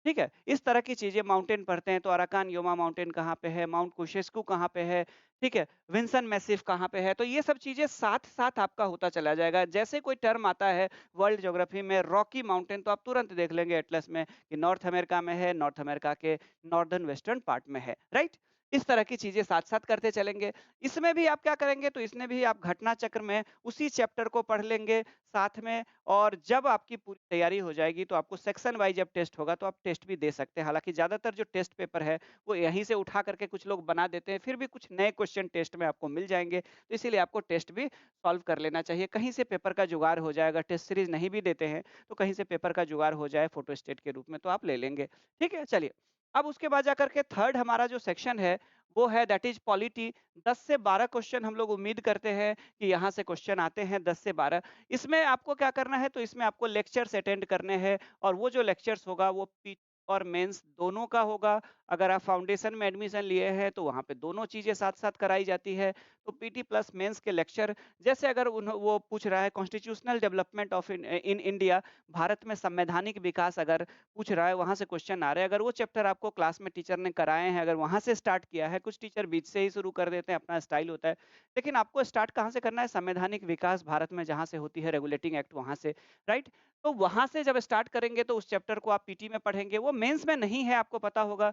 ठीक है? इस तरह की चीज़ें, माउंटेन पढ़ते हैं तो अराकान योमा माउंटेन कहाँ पे है, माउंट कुशेस्कू कहाँ पे है, ठीक है? विंसन मैसिफ कहाँ पे है, तो ये सब चीज़ें साथ-साथ आपका होता चला जाएगा। जैसे कोई टर्म आता है वर्ल्ड ज्योग्राफी में रॉकी माउंटेन, तो आप तुरंत देख लेंगे एटलस में कि नॉर्थ अमेरिका में है, नॉर्थ अमेरिका के नॉर्दर्न वेस्टर्न पार्ट में है, राइट? इस तरह की चीज़ें साथ-साथ करते चलेंगे। इसमें भी आप क्या करेंगे, तो इसमें भी आप घटना चक्र में उसी चैप्टर को पढ़ लेंगे साथ में, और जब आपकी पूरी तैयारी हो जाएगी, तो आपको सेक्शन वाइज़ जब टेस्ट होगा, तो आप टेस्ट भी दे सकते हैं। हालाँकि ज़्यादातर जो टेस्ट पेपर है, वो यहीं से उठा करके कुछ लोग बना देते हैं, फिर भी कुछ नए क्वेश्चन टेस्ट में आपको मिल जाएँगे, तो इसीलिए आपको टेस्ट भी सॉल्व कर लेना चाहिए। कहीं से पेपर का जुगाड़ हो जाएगा, टेस्ट सीरीज़ नहीं भी देते हैं, तो कहीं से पेपर का जुगाड़ हो जाए फोटोस्टेट के रूप में, तो आप ले लेंगे। ठीक है? चलिए, अब उसके बाद जाकर के थर्ड हमारा जो सेक्शन है, वो है दैट इज़ पॉलिटी। 10 से 12 क्वेश्चन हम लोग उम्मीद करते हैं कि यहाँ से क्वेश्चन आते हैं, 10 से 12। इसमें आपको क्या करना है, तो इसमें आपको लेक्चर्स अटेंड करने हैं, और वो जो लेक्चर्स होगा वो पी और मेंस दोनों का होगा। अगर आप फाउंडेशन में एडमिशन लिए हैं, तो वहाँ पे दोनों चीज़ें साथ-साथ कराई जाती है। तो पीटी प्लस मेंस के लेक्चर, जैसे अगर वो पूछ रहा है constitutional development of in India, Bharat में संवैधानिक विकास अगर पूछ रहा है, वहाँ से क्वेश्चन आ रहे हैं। अगर वो चैप्टर आपको क्लास में टीचर ने कराए हैं, अगर वहाँ से स्टार्ट किया है, कुछ टीचर बीच से ही शुरू कर देते हैं, अपना स्टाइल होता है। लेकिन आपको स्टार्ट कहाँ से करना है, संवैधानिक विकास भारत में जहाँ से होती है, रेगुलेटिंग एक्ट वहाँ से, राइट? तो वहाँ से जब स्टार्ट करेंगे, तो उस चैप्टर को आप पीटी में पढ़ेंगे, वो मेंस में नहीं है, आपको पता होगा।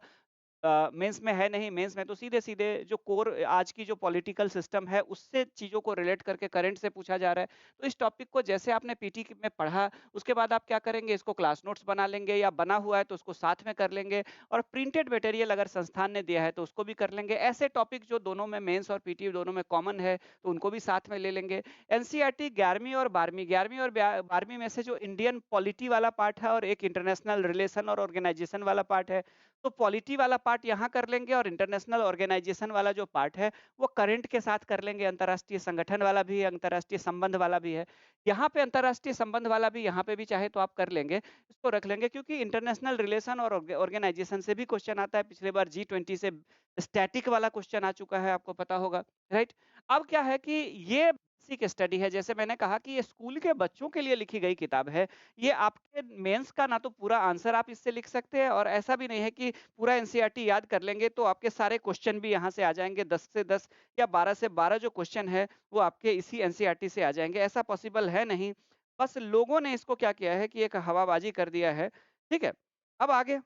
मेंस में है नहीं, मेंस में तो सीधे-सीधे जो कोर आज की जो पॉलिटिकल सिस्टम है, उससे चीज़ों को रिलेट करके करंट से पूछा जा रहा है। तो इस टॉपिक को जैसे आपने पीटी में पढ़ा, उसके बाद आप क्या करेंगे, इसको क्लास नोट्स बना लेंगे, या बना हुआ है तो उसको साथ में कर लेंगे, और प्रिंटेड मटेरियल अगर संस्थान ने दिया है, तो उसको भी कर लेंगे। ऐसे टॉपिक जो दोनों में, मेंस और पीटी दोनों में कॉमन है, तो उनको भी साथ में ले लेंगे। एनसीईआरटी 11वीं और 12वीं, 11वीं और 12वीं में से जो इंडियन पॉलिटी वाला पार्ट है, और एक इंटरनेशनल रिलेशन और ऑर्गेनाइजेशन वाला पार्ट है, तो पॉलिटी वाला पार्ट यहाँ कर लेंगे, और इंटरनेशनल ऑर्गेनाइजेशन वाला जो पार्ट है, वो करंट के साथ कर लेंगे। अंतर्राष्ट्रीय संगठन वाला भी है, अंतर्राष्ट्रीय संबंध वाला भी है। यहाँ पे अंतर्राष्ट्रीय संबंध वाला भी यहाँ पे भी चाहे तो आप कर लेंगे, इसको रख लेंगे, क्योंकि इंटरनेशनल रिलेशन और ऑर्गेनाइजेशन से भी क्वेश्चन आता है। पिछले बार G20 से स्टैटिक वाला क्वेश्चन आ चुका है, आपको पता होगा, राइट? अब क्या है कि ये बेसिक स्टडी है, जैसे मैंने कहा कि ये स्कूल के बच्चों के लिए लिखी गई किताब है। ये आपके मेंस का ना तो पूरा आंसर आप इससे लिख सकते हैं, और ऐसा भी नहीं है कि पूरा एनसीईआरटी याद कर लेंगे तो आपके सारे क्वेश्चन भी यहाँ से आ जाएँगे। 10 से 10 या 12 से 12 जो क्वेश्चन है, वो आपके इसी एनसीईआरटी से आ जाएँगे, ऐसा पॉसिबल है नहीं। बस लोगों ने इसको क्या किया है कि एक हवाबाजी कर दिया है, ठीक है? अब आगे,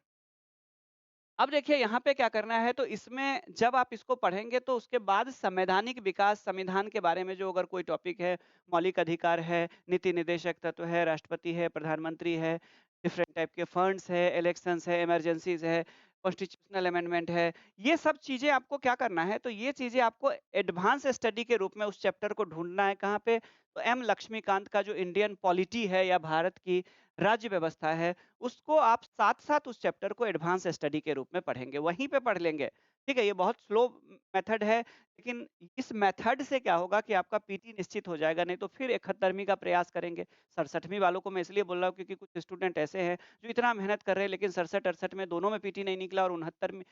अब देखिए यहाँ पे क्या करना है, तो इसमें जब आप इसको पढ़ेंगे, तो उसके बाद संवैधानिक विकास, संविधान के बारे में जो अगर कोई टॉपिक है, मौलिक अधिकार है, नीति निर्देशक तत्व है, राष्ट्रपति है, प्रधानमंत्री है, डिफरेंट टाइप के फंड्स है, इलेक्शंस है, इमरजेंसीज है, कॉन्स्टिट्यूशनल अमेंडमेंट है, ये सब चीजें आपको क्या करना है, तो ये चीजें आपको एडवांस स्टडी के रूप में उस चैप्टर को ढूंढना है। कहाँ पे, तो एम लक्ष्मीकांत का जो इंडियन पॉलिटी है, या भारत की राज्य व्यवस्था है, उसको आप साथ-साथ उस चैप्टर को एडवांस स्टडी के रूप में पढ़ेंगे, वहीं पे पढ़ लेंगे। ठीक है? ये बहुत स्लो मेथड है, लेकिन इस मेथड से क्या होगा कि आपका पीटी निश्चित हो जाएगा, नहीं तो फिर 71वीं का प्रयास करेंगे। 67वीं वालों को मैं इसलिए बोल रहा हूँ, क्योंकि कुछ स्टूडेंट ऐसे हैं जो इतना मेहनत कर रहे हैं, लेकिन 67-68 में दोनों में पीटी नहीं निकला, और 69 में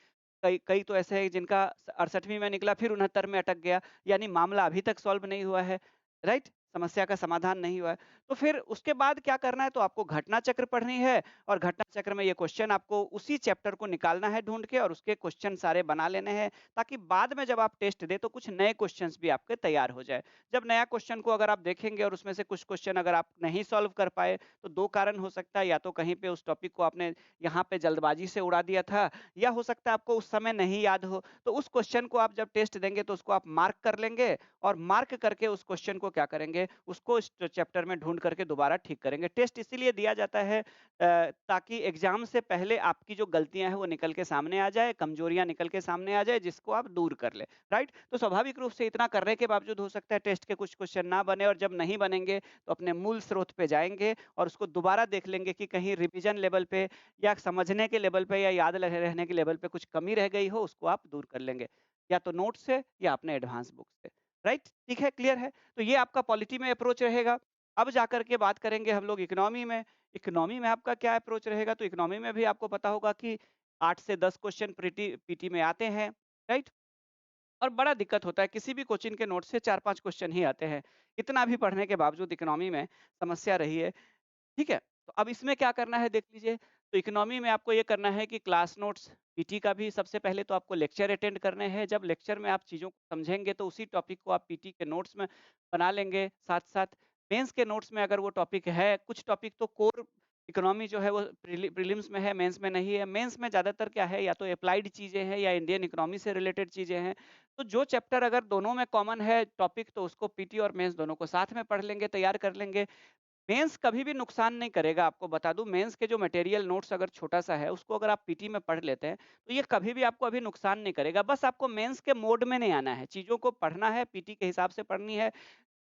कई कई तो ऐसे हैं जिनका 68वीं में निकला, फिर 69 में अटक गया, यानी मामला अभी तक सॉल्व नहीं हुआ है, राइट? समस्या का समाधान नहीं हुआ है। तो फिर उसके बाद क्या करना है, तो आपको घटना चक्र पढ़नी है और घटना चक्र में ये क्वेश्चन आपको उसी चैप्टर को निकालना है ढूँढ के और उसके क्वेश्चन सारे बना लेने हैं, ताकि बाद में जब आप टेस्ट दें तो कुछ नए क्वेश्चंस भी आपके तैयार हो जाए। जब नया क्वेश्चन को अगर आप देखेंगे और उसमें से कुछ क्वेश्चन अगर आप नहीं सॉल्व कर पाए, तो 2 कारण हो सकता है, या तो कहीं पे उस टॉपिक को आपने यहाँ पे जल्दबाजी से उड़ा दिया था, या हो सकता है आपको उस समय नहीं याद हो। तो उस क्वेश्चन को आप जब टेस्ट देंगे तो उसको आप मार्क कर लेंगे और मार्क करके उस क्वेश्चन को क्या करेंगे, उसको इस चैप्टर में ढूँढ करके दोबारा ठीक करेंगे। टेस्ट इसीलिए दिया जाता है ताकि एग्ज़ाम से पहले आपकी जो गलतियाँ हैं वो निकल के सामने आ जाए, कमजोरियाँ निकल के सामने आ जाए, जिसको आप दूर कर लें, राइट? तो स्वाभाविक रूप से इतना करने के बावजूद हो सकता है टेस्ट के कुछ क्वेश्चन ना बने, और जब नहीं बनेंगे तो अपने मूल स्रोत पे जाएँगे और उसको दोबारा देख लेंगे कि कहीं रिवीजन लेवल पे या समझने के लेवल पे या याद रहने के लेवल पे कुछ कमी रह गई हो, उसको आप दूर कर लेंगे। या तो नोट से या अपने एडवांस बुक से, राइट? ठीक है, क्लियर है? तो ये आपका पॉलिटी में अप्रोच रहेगा। अब जाकर के बात करेंगे हम लोग इकोनॉमी में। इकोनॉमी में आपका क्या अप्रोच रहेगा? तो इकोनॉमी में भी आपको पता होगा कि 8 से 10 क्वेश्चन प्रीटी पीटी में आते हैं, राइट? और बड़ा दिक्कत होता है, किसी भी कोचिंग के नोट से 4-5 क्वेश्चन ही आते हैं। इतना भी पढ़ने के बावजूद इकोनॉमी में समस्या रही है, ठीक है? तो अब इसमें क्या करना है देख लीजिए। तो इकोनॉमी में आपको ये करना है कि क्लास नोट्स, पीटी का भी सबसे पहले तो आपको लेक्चर अटेंड करने हैं। जब लेक्चर में आप चीज़ों को समझेंगे तो उसी टॉपिक को आप पीटी के नोट्स में बना लेंगे साथ-साथ। मेंस के नोट्स में अगर वो टॉपिक है, कुछ टॉपिक तो कोर इकोनॉमी जो है वो प्रीलिम्स में है, मेंस में नहीं है। मेंस में ज़्यादातर क्या है, या तो एप्लाइड चीज़ें हैं या इंडियन इकोनॉमी से रिलेटेड चीज़ें हैं। तो जो चैप्टर अगर दोनों में कॉमन है टॉपिक, तो उसको पीटी और मेंस दोनों को साथ में पढ़ लेंगे, तैयार कर लेंगे। मेंस कभी भी नुकसान नहीं करेगा, आपको बता दूँ। मेंस के जो मटेरियल नोट्स अगर छोटा-सा है, उसको अगर आप पीटी में पढ़ लेते हैं, तो ये कभी भी आपको अभी नुकसान नहीं करेगा। बस आपको मेंस के मोड में नहीं आना है, चीज़ों को पढ़ना है, पीटी के हिसाब से पढ़नी है।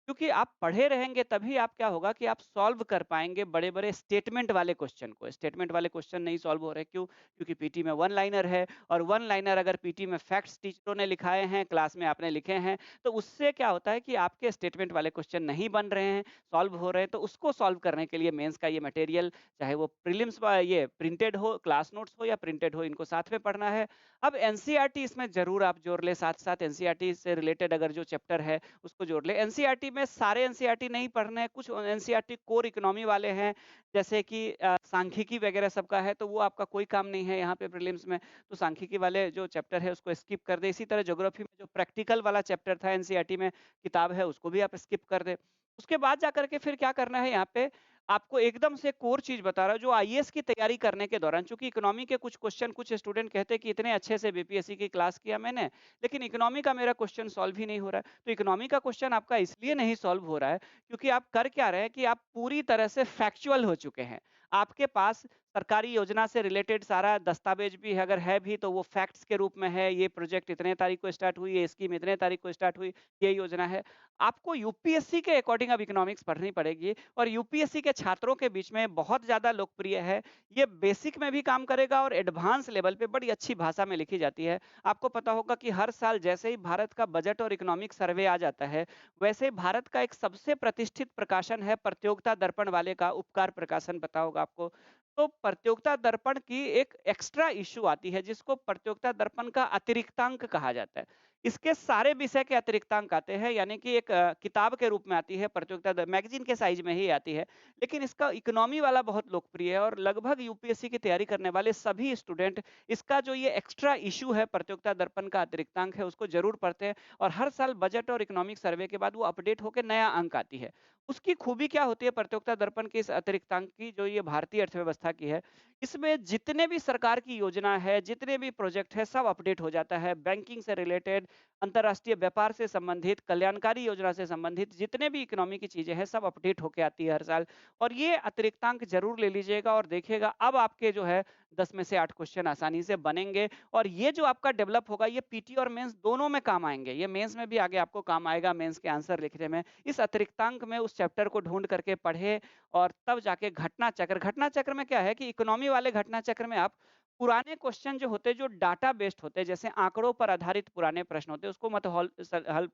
क्योंकि आप पढ़े रहेंगे तभी आप क्या होगा कि आप सॉल्व कर पाएँगे बड़े-बड़े स्टेटमेंट वाले क्वेश्चन को। स्टेटमेंट वाले क्वेश्चन नहीं सॉल्व हो रहे, क्यों? क्योंकि पीटी में वन लाइनर है, और वन लाइनर अगर पीटी में फैक्ट्स टीचरों ने लिखाए हैं, क्लास में आपने लिखे हैं, तो उससे क्या होता है कि आपके स्टेटमेंट वाले क्वेश्चन नहीं बन रहे हैं, सॉल्व हो रहे हैं। तो उसको सॉल्व करने के लिए मेंस का ये मटेरियल, चाहे वो प्रीलिम्स ये प्रिंटेड हो, क्लास नोट्स हो या प्रिंटेड हो, इनको साथ में पढ़ना है। अब एनसीईआरटी इसमें ज़रूर आप जोड़ लें साथ-साथ। एनसीईआरटी से रिलेटेड अगर जो चैप्टर है उसको जोड़ लें। एनसीईआरटी में सारे एनसीईआरटी नहीं पढ़ने हैं, कुछ एनसीईआरटी कोर इकोनॉमी वाले हैं, जैसे कि सांख्यिकी वगैरह सबका है, तो वो आपका कोई काम नहीं है यहाँ पे प्रीलिम्स में, तो सांख्यिकी वाले जो चैप्टर है उसको स्किप कर दें। इसी तरह ज्योग्राफी में जो प्रैक्टिकल वाला चैप्टर था एनसीईआरटी में किताब है, उसको भी आप स्किप कर दें। उसके बाद जाकर के फिर क्या करना है यहाँ पे, आपको एकदम से कोर चीज़ बता रहा हूँ, जो आईएएस की तैयारी करने के दौरान, चूँकि इकोनॉमी के कुछ क्वेश्चन कुछ स्टूडेंट कहते हैं कि इतने अच्छे से बीपीएससी की क्लास किया मैंने, लेकिन इकोनॉमी का मेरा क्वेश्चन सॉल्व ही नहीं हो रहा है। तो इकोनॉमी का क्वेश्चन आपका इसलिए नहीं सॉल्व हो रहा है, क्योंकि आप कर क्या रहे हैं कि आप पूरी तरह से फैक्चुअल हो चुके हैं। आपके पास सरकारी योजना से रिलेटेड सारा दस्तावेज भी है, अगर है भी तो वो फैक्ट्स के रूप में है, ये प्रोजेक्ट इतने तारीख को स्टार्ट हुई, ये स्कीम इतने तारीख को स्टार्ट हुई, ये योजना है। आपको यूपीएससी के अकॉर्डिंग अब इकोनॉमिक्स पढ़नी पड़ेगी, और यूपीएससी के छात्रों के बीच में बहुत ज़्यादा लोकप्रिय है। ये बेसिक में भी काम करेगा और एडवांस लेवल पे बड़ी अच्छी भाषा में लिखी जाती है। आपको पता होगा कि हर साल जैसे ही भारत का बजट और इकोनॉमिक सर्वे आ जाता है, वैसे ही भारत का एक सबसे प्रतिष्ठित प्रकाशन है प्रतियोगिता दर्पण वाले का, उपकार प्रकाशन, पता होगा आपको। तो प्रतियोगिता दर्पण की एक एक्स्ट्रा इश्यू आती है, जिसको प्रतियोगिता दर्पण का अतिरिक्तांक कहा जाता है। इसके सारे विषय के अतिरिक्तांक आते हैं, यानी कि एक किताब के रूप में आती है प्रतियोगिता मैगज़ीन के साइज़ में ही आती है। लेकिन इसका इकोनॉमी वाला बहुत लोकप्रिय है, और लगभग यूपीएससी की तैयारी करने वाले सभी स्टूडेंट इसका जो ये एक्स्ट्रा इश्यू है, प्रतियोगिता दर्पण का अतिरिक्तांक है, उसको ज़रूर पढ़ते हैं, और हर साल बजट और इकोनॉमिक सर्वे के बाद वो अपडेट होके नया अंक आती है। उसकी खूबी क्या होती है प्रतियोगिता दर्पण के इस अतिरिक्तांक की, जो ये भारतीय अर्थव्यवस्था की है, इसमें जितने भी सरकार की योजना है, जितने भी प्रोजेक्ट है, सब अपडेट हो जाता है। बैंकिंग से रिलेटेड, अंतर्राष्ट्रीय व्यापार से संबंधित, कल्याणकारी योजना से संबंधित जितने भी इकोनॉमी की चीजें हैं, सब अपडेट होके आती है हर साल। और ये अतिरिक्तांक जरूर ले लीजिएगा, और देखिएगा अब आपके जो है 10 में से 8 क्वेश्चन आसानी से बनेंगे। और ये जो आपका डेवलप होगा, ये पीटी और मेंस दोनों में काम आएंगे। ये मेंस में भी आगे आपको काम आएगा, मेंस के आंसर लिखने में। इस अतिरिक्तांक में उस चैप्टर को ढूंढ करके पढ़े, और तब जाके घटना चक्र में क्या है कि इकोनॉमी वाले घटना चक्र में आप पुराने क्वेश्चन जो होते हैं, जो डाटा बेस्ड होते हैं, जैसे आंकड़ों पर आधारित पुराने प्रश्न होते हैं, उसको मत हल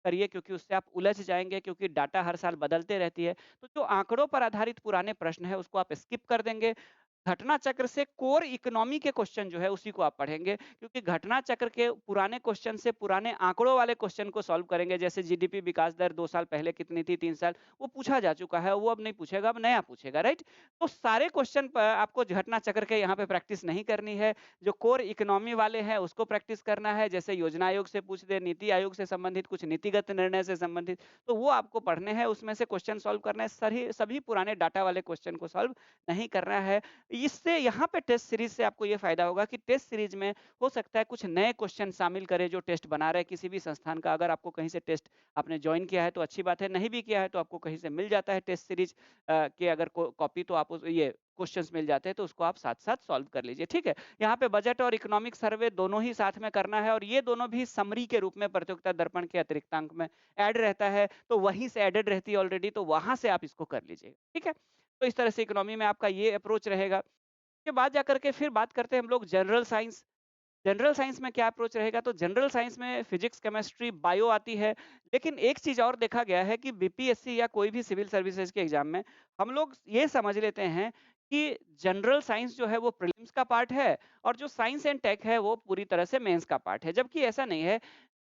करिए, क्योंकि उससे आप उलझ जाएंगे, क्योंकि डाटा हर साल बदलते रहती है। तो जो आंकड़ों पर आधारित पुराने प्रश्न है, उसको आप स्किप कर देंगे। घटना चक्र से कोर इकोनॉमी के क्वेश्चन जो है उसी को आप पढ़ेंगे, क्योंकि घटना चक्र के पुराने क्वेश्चन से पुराने आंकड़ों वाले क्वेश्चन को सॉल्व करेंगे। जैसे जीडीपी विकास दर 2 साल पहले कितनी थी, 3 साल, वो पूछा जा चुका है, वो अब नहीं पूछेगा, अब नया पूछेगा, राइट? तो सारे क्वेश्चन प आपको घटना चक्र के यहाँ पे प्रैक्टिस नहीं करनी है। जो कोर इकोनॉमी वाले हैं उसको प्रैक्टिस करना है, जैसे योजना आयोग से पूछ दे, नीति आयोग से संबंधित, कुछ नीतिगत निर्णय से संबंधित, तो वो आपको पढ़ने हैं, उसमें से क्वेश्चन सॉल्व करना है। सही सभी पुराने डाटा वाले क्वेश्चन को सॉल्व नहीं करना है। इससे यहाँ पे टेस्ट सीरीज से आपको ये फायदा होगा कि टेस्ट सीरीज में हो सकता है कुछ नए क्वेश्चन शामिल करें जो टेस्ट बना रहे हैं किसी भी संस्थान का। अगर आपको कहीं से टेस्ट आपने ज्वाइन किया है तो अच्छी बात है, नहीं भी किया है तो आपको कहीं से मिल जाता है टेस्ट सीरीज के अगर कॉपी, तो आप ये क्वेश्चंस मिल जाते हैं, तो उसको आप साथ साथ सॉल्व कर लीजिए, ठीक है? यहाँ पे बजट और इकोनॉमिक सर्वे दोनों ही साथ में करना है, और ये दोनों भी समरी के रूप में प्रतियोगिता दर्पण के अतिरिक्तांक में ऐड रहता है, तो वहीं से एडेड रहती है ऑलरेडी, तो वहां से आप इसको कर लीजिए, ठीक है? तो इस तरह से इकोनॉमी में आपका ये अप्रोच रहेगा। के बाद जाकर के फिर बात करते हैं हम लोग जनरल साइंस। जनरल साइंस में क्या अप्रोच रहेगा? तो जनरल साइंस में फिजिक्स, केमिस्ट्री, बायो आती है। लेकिन एक चीज़ और देखा गया है कि बीपीएससी या कोई भी सिविल सर्विसेज के एग्जाम में हम लोग ये समझ लेते हैं कि जनरल साइंस जो है वो प्रीलिम्स का पार्ट है, और जो साइंस एंड टेक है वो पूरी तरह से मेंस का पार्ट है। जबकि ऐसा नहीं है।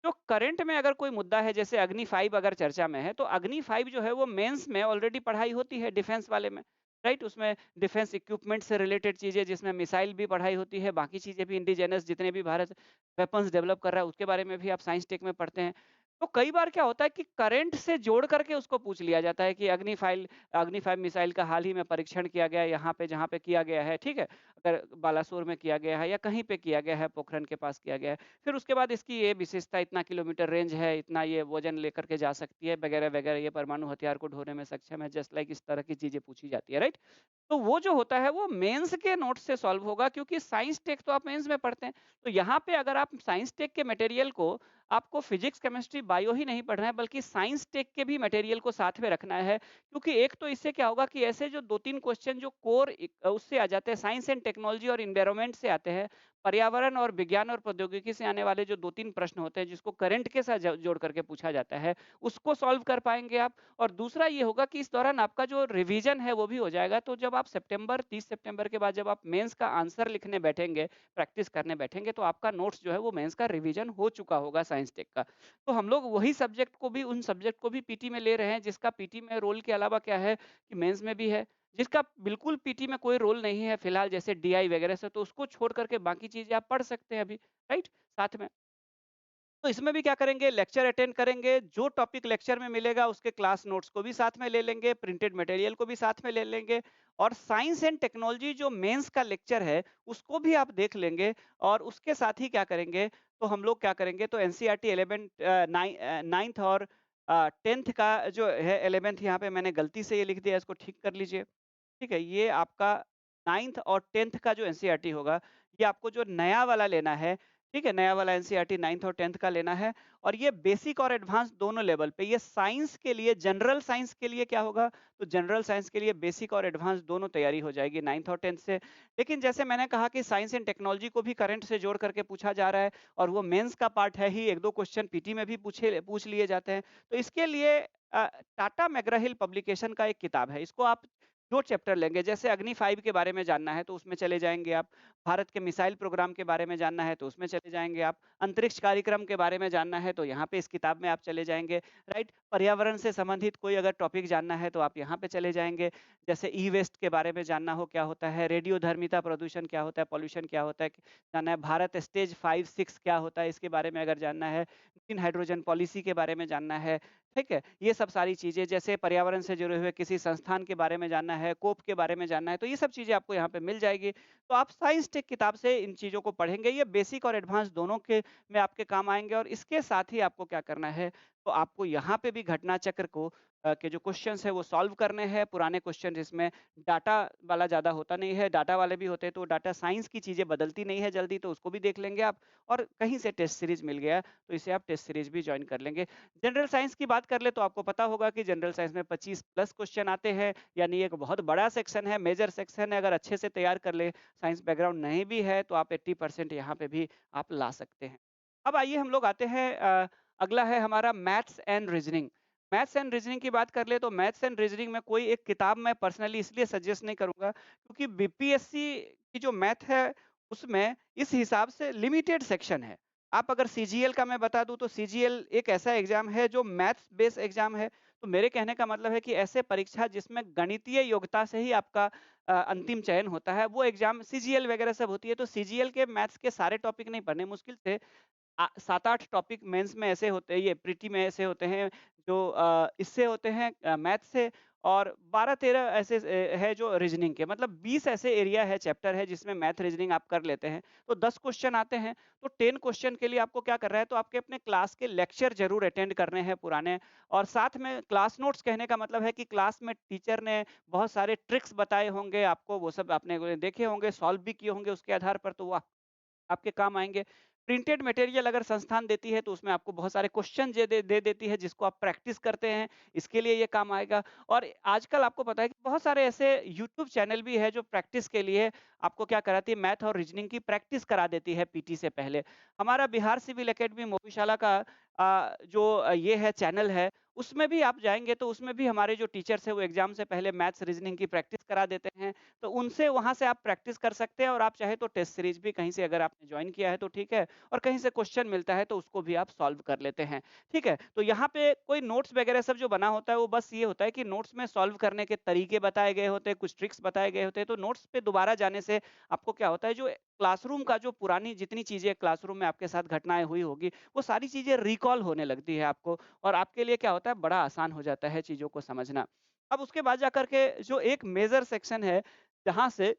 जो करंट में अगर कोई मुद्दा है, जैसे अग्नि 5 अगर चर्चा में है, तो अग्नि 5 जो है वो मेंस में ऑलरेडी पढ़ाई होती है, डिफेंस वाले में, राइट? उसमें डिफेंस इक्विपमेंट से रिलेटेड चीज़ें, जिसमें मिसाइल भी पढ़ाई होती है, बाकी चीज़ें भी, इंडिजेनस जितने भी भारत वेपन्स डेवलप कर रहा है उसके बारे में भी आप साइंस टेक में पढ़ते हैं। तो कई बार क्या होता है कि करंट से जोड़ करके उसको पूछ लिया जाता है कि अग्नि 5 मिसाइल का हाल ही में परीक्षण किया गया है यहाँ पे, जहाँ पे किया गया है, ठीक है? अगर बालासोर में किया गया है या कहीं पे किया गया है, पोखरण के पास किया गया है। फिर उसके बाद इसकी ये विशेषता, इतना किलोमीटर रेंज है, इतना ये वजन लेकर के जा सकती है, वगैरह वगैरह, ये परमाणु हथियार को ढोने में सक्षम है, जस्ट लाइक इस तरह की चीजें पूछी जाती है, राइट? तो वो जो होता है वो मेंस के नोट से सॉल्व होगा, क्योंकि साइंस टेक तो आप मेंस में पढ़ते हैं। तो यहाँ पे अगर आप साइंस टेक के मटेरियल को, आपको फिजिक्स, केमिस्ट्री, बायो ही नहीं पढ़ना है, बल्कि साइंस टेक के भी मटेरियल को साथ में रखना है। क्योंकि एक तो इससे क्या होगा कि ऐसे जो 2-3 क्वेश्चन जो कोर उससे आ जाते हैं, साइंस एंड टेक्नोलॉजी और एनवायरनमेंट से आते हैं, पर्यावरण और विज्ञान और प्रौद्योगिकी से आने वाले जो 2-3 प्रश्न होते हैं जिसको करंट के साथ जोड़ करके पूछा जाता है, उसको सॉल्व कर पाएंगे आप। और दूसरा ये होगा कि इस दौरान आपका जो रिवीजन है वो भी हो जाएगा। तो जब आप सितंबर, 30 सितंबर के बाद जब आप मेंस का आंसर लिखने बैठेंगे, प्रैक्टिस करने बैठेंगे, तो आपका नोट्स जो है वो मेंस का रिवीजन हो चुका होगा साइंस टेक का। तो हम लोग वही सब्जेक्ट को भी, उन सब्जेक्ट को भी पीटी में ले रहे हैं, जिसका पीटी में रोल के अलावा क्या है कि मेंस में भी है। जिसका बिल्कुल पीटी में कोई रोल नहीं है फिलहाल, जैसे डीआई वगैरह से, तो उसको छोड़ करके बाकी चीजें आप पढ़ सकते हैं अभी, राइट? साथ में। तो इसमें भी क्या करेंगे, लेक्चर अटेंड करेंगे, जो टॉपिक लेक्चर में मिलेगा उसके क्लास नोट्स को भी साथ में ले लेंगे, प्रिंटेड मटेरियल को भी साथ में ले लेंगे, और साइंस एंड टेक्नोलॉजी जो मेंस का लेक्चर है उसको भी आप देख लेंगे। और उसके साथ ही क्या करेंगे, तो हम लोग क्या करेंगे, तो एनसीईआरटी 11 नाइन्थ और 10th का जो है, 11th यहाँ पे मैंने गलती से ये लिख दिया, इसको ठीक कर लीजिए, ठीक है? ये आपका 9th और 10th का जो एनसीईआरटी होगा, ये आपको जो नया वाला लेना है, ठीक है? नया वाला एनसीईआरटी 9th और 10th का लेना है, और ये बेसिक और एडवांस दोनों लेवल पे। ये साइंस के लिए, जनरल साइंस के लिए क्या होगा, तो जनरल साइंस के लिए बेसिक और एडवांस दोनों तैयारी हो जाएगी 9th और 10th से। लेकिन जैसे मैंने कहा कि साइंस एंड टेक्नोलॉजी को भी करंट से जोड़ करके पूछा जा रहा है, और वो मेंस का पार्ट है ही, 1-2 क्वेश्चन पीटी में भी पूछ लिए जाते हैं। तो इसके लिए टाटा मैकग्रा-हिल पब्लिकेशन का एक किताब है, इसको आप 2 चैप्टर लेंगे। जैसे अग्नि 5 के बारे में जानना है तो उसमें चले जाएँगे आप, भारत के मिसाइल प्रोग्राम के बारे में जानना है तो उसमें चले जाएँगे आप, अंतरिक्ष कार्यक्रम के बारे में जानना है तो यहाँ पे इस किताब में आप चले जाएँगे, राइट? पर्यावरण से संबंधित कोई अगर टॉपिक जानना है तो आप यहाँ पे चले जाएँगे। जैसे ई-वेस्ट के बारे में जानना हो क्या होता है, रेडियोधर्मिता प्रदूषण क्या होता है, पॉल्यूशन क्या होता है, जानना है, भारत स्टेज 5-6 क्या होता है, इसके बारे में अगर जानना है, ग्रीन हाइड्रोजन पॉलिसी के बारे में जानना है, ठीक है? ये सब सारी चीज़ें, जैसे पर्यावरण से जुड़े हुए किसी संस्थान के बारे में जानना है, कोप के बारे में जानना है, तो ये सब चीज़ें आपको यहाँ पे मिल जाएगी। तो आप साइंस टेक किताब से इन चीज़ों को पढ़ेंगे, ये बेसिक और एडवांस दोनों के में आपके काम आएँगे। और इसके साथ ही आपको क्या करना है, तो आपको यहाँ पे भी घटना चक्र को के जो क्वेश्चन्स हैं वो सॉल्व करने हैं। पुराने क्वेश्चन जिसमें डाटा वाला ज़्यादा होता नहीं है, डाटा वाले भी होते हैं, तो डाटा साइंस की चीज़ें बदलती नहीं है जल्दी, तो उसको भी देख लेंगे आप। और कहीं से टेस्ट सीरीज़ मिल गया, तो इसे आप टेस्ट सीरीज़ भी जॉइन कर लेंगे। जनरल साइंस की बात कर ले तो आपको पता होगा कि जनरल साइंस में 25 प्लस क्वेश्चन आते हैं, यानी एक बहुत बड़ा सेक्शन है, मेजर सेक्शन है। अगर अच्छे से तैयार कर ले, साइंस बैकग्राउंड नहीं भी है, तो आप 80% यहाँ पे भी आप ला सकते हैं। अब आइए हम लोग आते हैं, अगला है हमारा maths and reasoning. Maths and reasoning की बात कर ले तो मैथ्स एंड रीजनिंग में कोई एक किताब मैं पर्सनली इसलिए सजेस्ट नहीं करूंगा क्योंकि बीपीएससी की जो मैथ है उसमें इस हिसाब से लिमिटेड सेक्शन है। आप अगर सीजीएल का मैं बता दूं तो सीजीएल एक ऐसा एग्जाम है जो मैथ्स बेस्ड एग्जाम है। तो मेरे कहने का मतलब है कि ऐसे परीक्षा जिसमें गणितीय योग्यता से ही आपका अंतिम चयन होता है वो एग्जाम सीजीएल वगैरह सब होती है। तो सीजीएल के मैथ्स के सारे टॉपिक नहीं पढ़ने मुश्किल से 7-8 टॉपिक मेंस में ऐसे होते हैं, ये प्रीटी में ऐसे होते हैं जो इससे होते हैं मैथ से और 12-13 ऐसे है जो रीजनिंग के मतलब 20 ऐसे एरिया है, चैप्टर है जिसमें मैथ रीजनिंग आप कर लेते हैं। तो 10 क्वेश्चन आते हैं, तो 10 क्वेश्चन के लिए आपको क्या करना है तो आपके अपने क्लास के लेक्चर ज़रूर अटेंड करने हैं पुराने और साथ में क्लास नोट्स कहने का मतलब है कि क्लास में टीचर ने बहुत सारे ट्रिक्स बताए होंगे आपको, वो सब आपने देखे होंगे, सॉल्व भी किए होंगे उसके आधार पर तो वो आपके काम आएँगे। प्रिंटेड मटेरियल अगर संस्थान देती है तो उसमें आपको बहुत सारे क्वेश्चन दे देती है जिसको आप प्रैक्टिस करते हैं, इसके लिए ये काम आएगा। और आजकल आपको पता है कि बहुत सारे ऐसे यूट्यूब चैनल भी है जो प्रैक्टिस के लिए आपको क्या कराती है मैथ और रीजनिंग की प्रैक्टिस करा देती है पीटी से पहले। हमारा बिहार सिविल एकेडमी मोतीशाला का जो ये है चैनल है, उसमें भी आप जाएँगे तो उसमें भी हमारे जो टीचर्स हैं वो एग्ज़ाम से पहले मैथ्स रीजनिंग की प्रैक्टिस करा देते हैं। तो उनसे वहाँ से आप प्रैक्टिस कर सकते हैं और आप चाहे तो टेस्ट सीरीज भी कहीं से अगर आपने जॉइन किया है तो ठीक है और कहीं से क्वेश्चन मिलता है तो उसको भी आप सॉल्व कर लेते हैं। ठीक है? तो यहाँ पे कोई नोट्स वगैरह सब जो बना होता है वो बस ये होता है कि नोट्स में सॉल्व करने के तरीके बताए गए होते हैं, कुछ ट्रिक्स बताए गए होते हैं, तो नोट्स पे दोबारा जाने से आपको क्या होता है जो क्लासरूम का जो पुरानी जितनी चीज़ें क्लासरूम में आपके साथ घटनाएँ हुई होगी, वो सारी चीज़ें रिकॉल होने लगती है आपको और आपके लिए क्या होता है बड़ा आसान हो जाता है चीज़ों को समझना। अब उसके बाद जाकर के जो एक मेजर सेक्शन है जहाँ से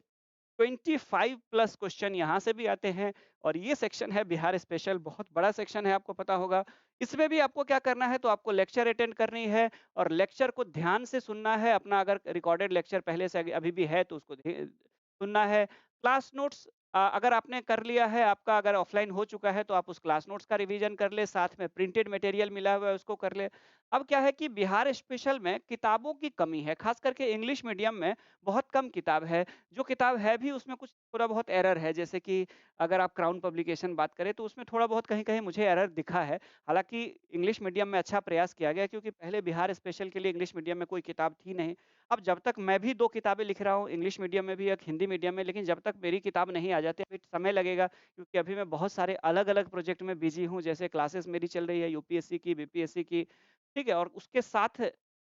25 प्लस क्वेश्चन यहाँ से भी आते हैं और ये सेक्शन है बिहार स्पेशल बहुत बड़ा सेक्शन है आपको पता होगा। इसमें भी आपको क्या करना है तो आपको लेक्चर अटेंड करनी है और लेक्चर को ध्यान से सुनना है। अपना अगर रिकॉर्डेड लेक्चर पहले से अभी भी है तो उसको सुनना है। क्लास नोट्स अगर आपने कर लिया है आपका अगर ऑफलाइन हो चुका है तो आप उस क्लास नोट्स का रिवीजन कर ले, साथ में प्रिंटेड मटेरियल मिला हुआ है उसको कर ले। अब क्या है कि बिहार स्पेशल में किताबों की कमी है, खास करके इंग्लिश मीडियम में बहुत कम किताब है। जो किताब है भी उसमें कुछ थोड़ा बहुत एरर है, जैसे कि अगर आप क्राउन पब्लिकेशन बात करें तो उसमें थोड़ा बहुत कहीं-कहीं मुझे एरर दिखा है। हालाँकि इंग्लिश मीडियम में अच्छा प्रयास किया गया क्योंकि पहले बिहार स्पेशल के लिए इंग्लिश मीडियम में कोई किताब थी नहीं। अब जब तक मैं भी 2 किताबें लिख रहा हूँ, इंग्लिश मीडियम में भी, एक हिंदी मीडियम में, लेकिन जब तक मेरी किताब नहीं आ जाती, अभी समय लगेगा क्योंकि अभी मैं बहुत सारे अलग-अलग प्रोजेक्ट में बिज़ी हूँ। जैसे क्लासेस मेरी चल रही है यूपीएससी की, बीपीएससी की, ठीक है? और उसके साथ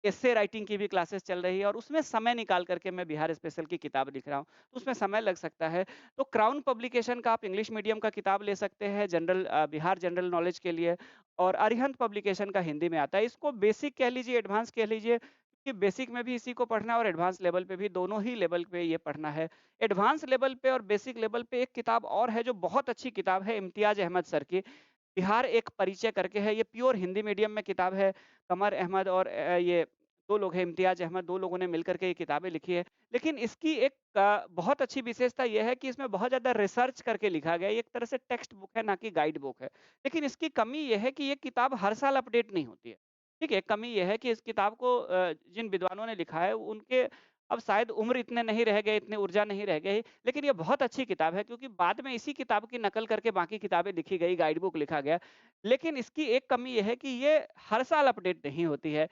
एस्से राइटिंग की भी क्लासेस चल रही है और उसमें समय निकाल कर के मैं बिहार स्पेशल की किताब लिख रहा हूँ, तो उसमें समय लग सकता है। तो क्राउन पब्लिकेशन का आप इंग्लिश मीडियम का किताब ले सकते हैं जनरल बिहार जनरल नॉलेज के लिए और अरिहंत पब्लिकेशन का हिंदी में आता है। इसको बेसिक कह लीजिए, एडवांस कह लीजिए, कि बेसिक में भी इसी को पढ़ना है और एडवांस लेवल पे भी, दोनों ही लेवल पे ये पढ़ना है। एडवांस लेवल पे और बेसिक लेवल पे एक किताब और है जो बहुत अच्छी किताब है इम्तियाज़ अहमद सर की, बिहार एक परिचय करके है। ये प्योर हिंदी मीडियम में किताब है। कमर अहमद और ये 2 लोग हैं, इम्तियाज़ अहमद, 2 लोगों ने मिलकर के ये किताबें लिखी है। लेकिन इसकी एक बहुत अच्छी विशेषता ये है कि इसमें बहुत ज़्यादा रिसर्च करके लिखा गया है। ये एक तरह से टेक्स्ट बुक है, ना कि गाइड बुक है। लेकिन इसकी कमी ये है कि ये किताब हर साल अपडेट नहीं होती है। ठीक है? कमी ये है कि इस किताब को जिन विद्वानों ने लिखा है, उनके अब शायद उम्र इतने नहीं रह गए, इतनी ऊर्जा नहीं रह गई, लेकिन ये बहुत अच्छी किताब है क्योंकि बाद में इसी किताब की नकल करके बाकी किताबें लिखी गई, गाइड बुक लिखा गया। लेकिन इसकी एक कमी ये है कि ये हर साल अपडेट नहीं होती है,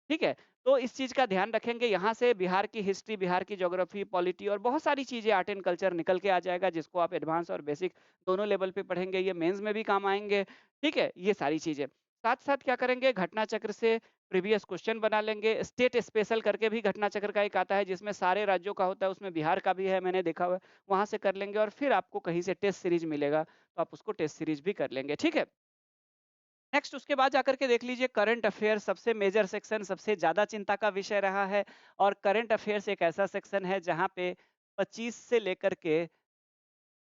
ठीक है? तो इस चीज़ का ध्यान रखेंगे, यहाँ से बिहार की हिस्ट्री, बिहार की ज्योग्राफी, पॉलिटी और बहुत सारी चीज़ें आर्ट एंड कल्चर निकल के आ जाएगा, जिसको आप एडवांस और बेसिक दोनों लेवल पे पढ़ेंगे, ये मेंस में भी काम आएँगे, ठीक है? ये सारी चीज़ें। साथ-साथ क्या करेंगे, घटना चक्र से प्रीवियस क्वेश्चन बना लेंगे, स्टेट स्पेशल करके भी घटना चक्र का एक आता है, जिसमें सारे राज्यों का होता है, उसमें बिहार का भी है, मैंने देखा हुआ है, वहाँ से कर लेंगे और फिर आपको कहीं से टेस्ट सीरीज़ मिलेगा, तो आप उसको टेस्ट सीरीज़ भी कर लेंगे, ठीक है? नेक्स्ट उसके बाद जाकर के देख लीजिए करंट अफेयर, सबसे मेजर सेक्शन, सबसे ज़्यादा चिंता का विषय रहा है और करंट अफेयर्स एक ऐसा सेक्शन है जहाँ पे 25 से लेकर के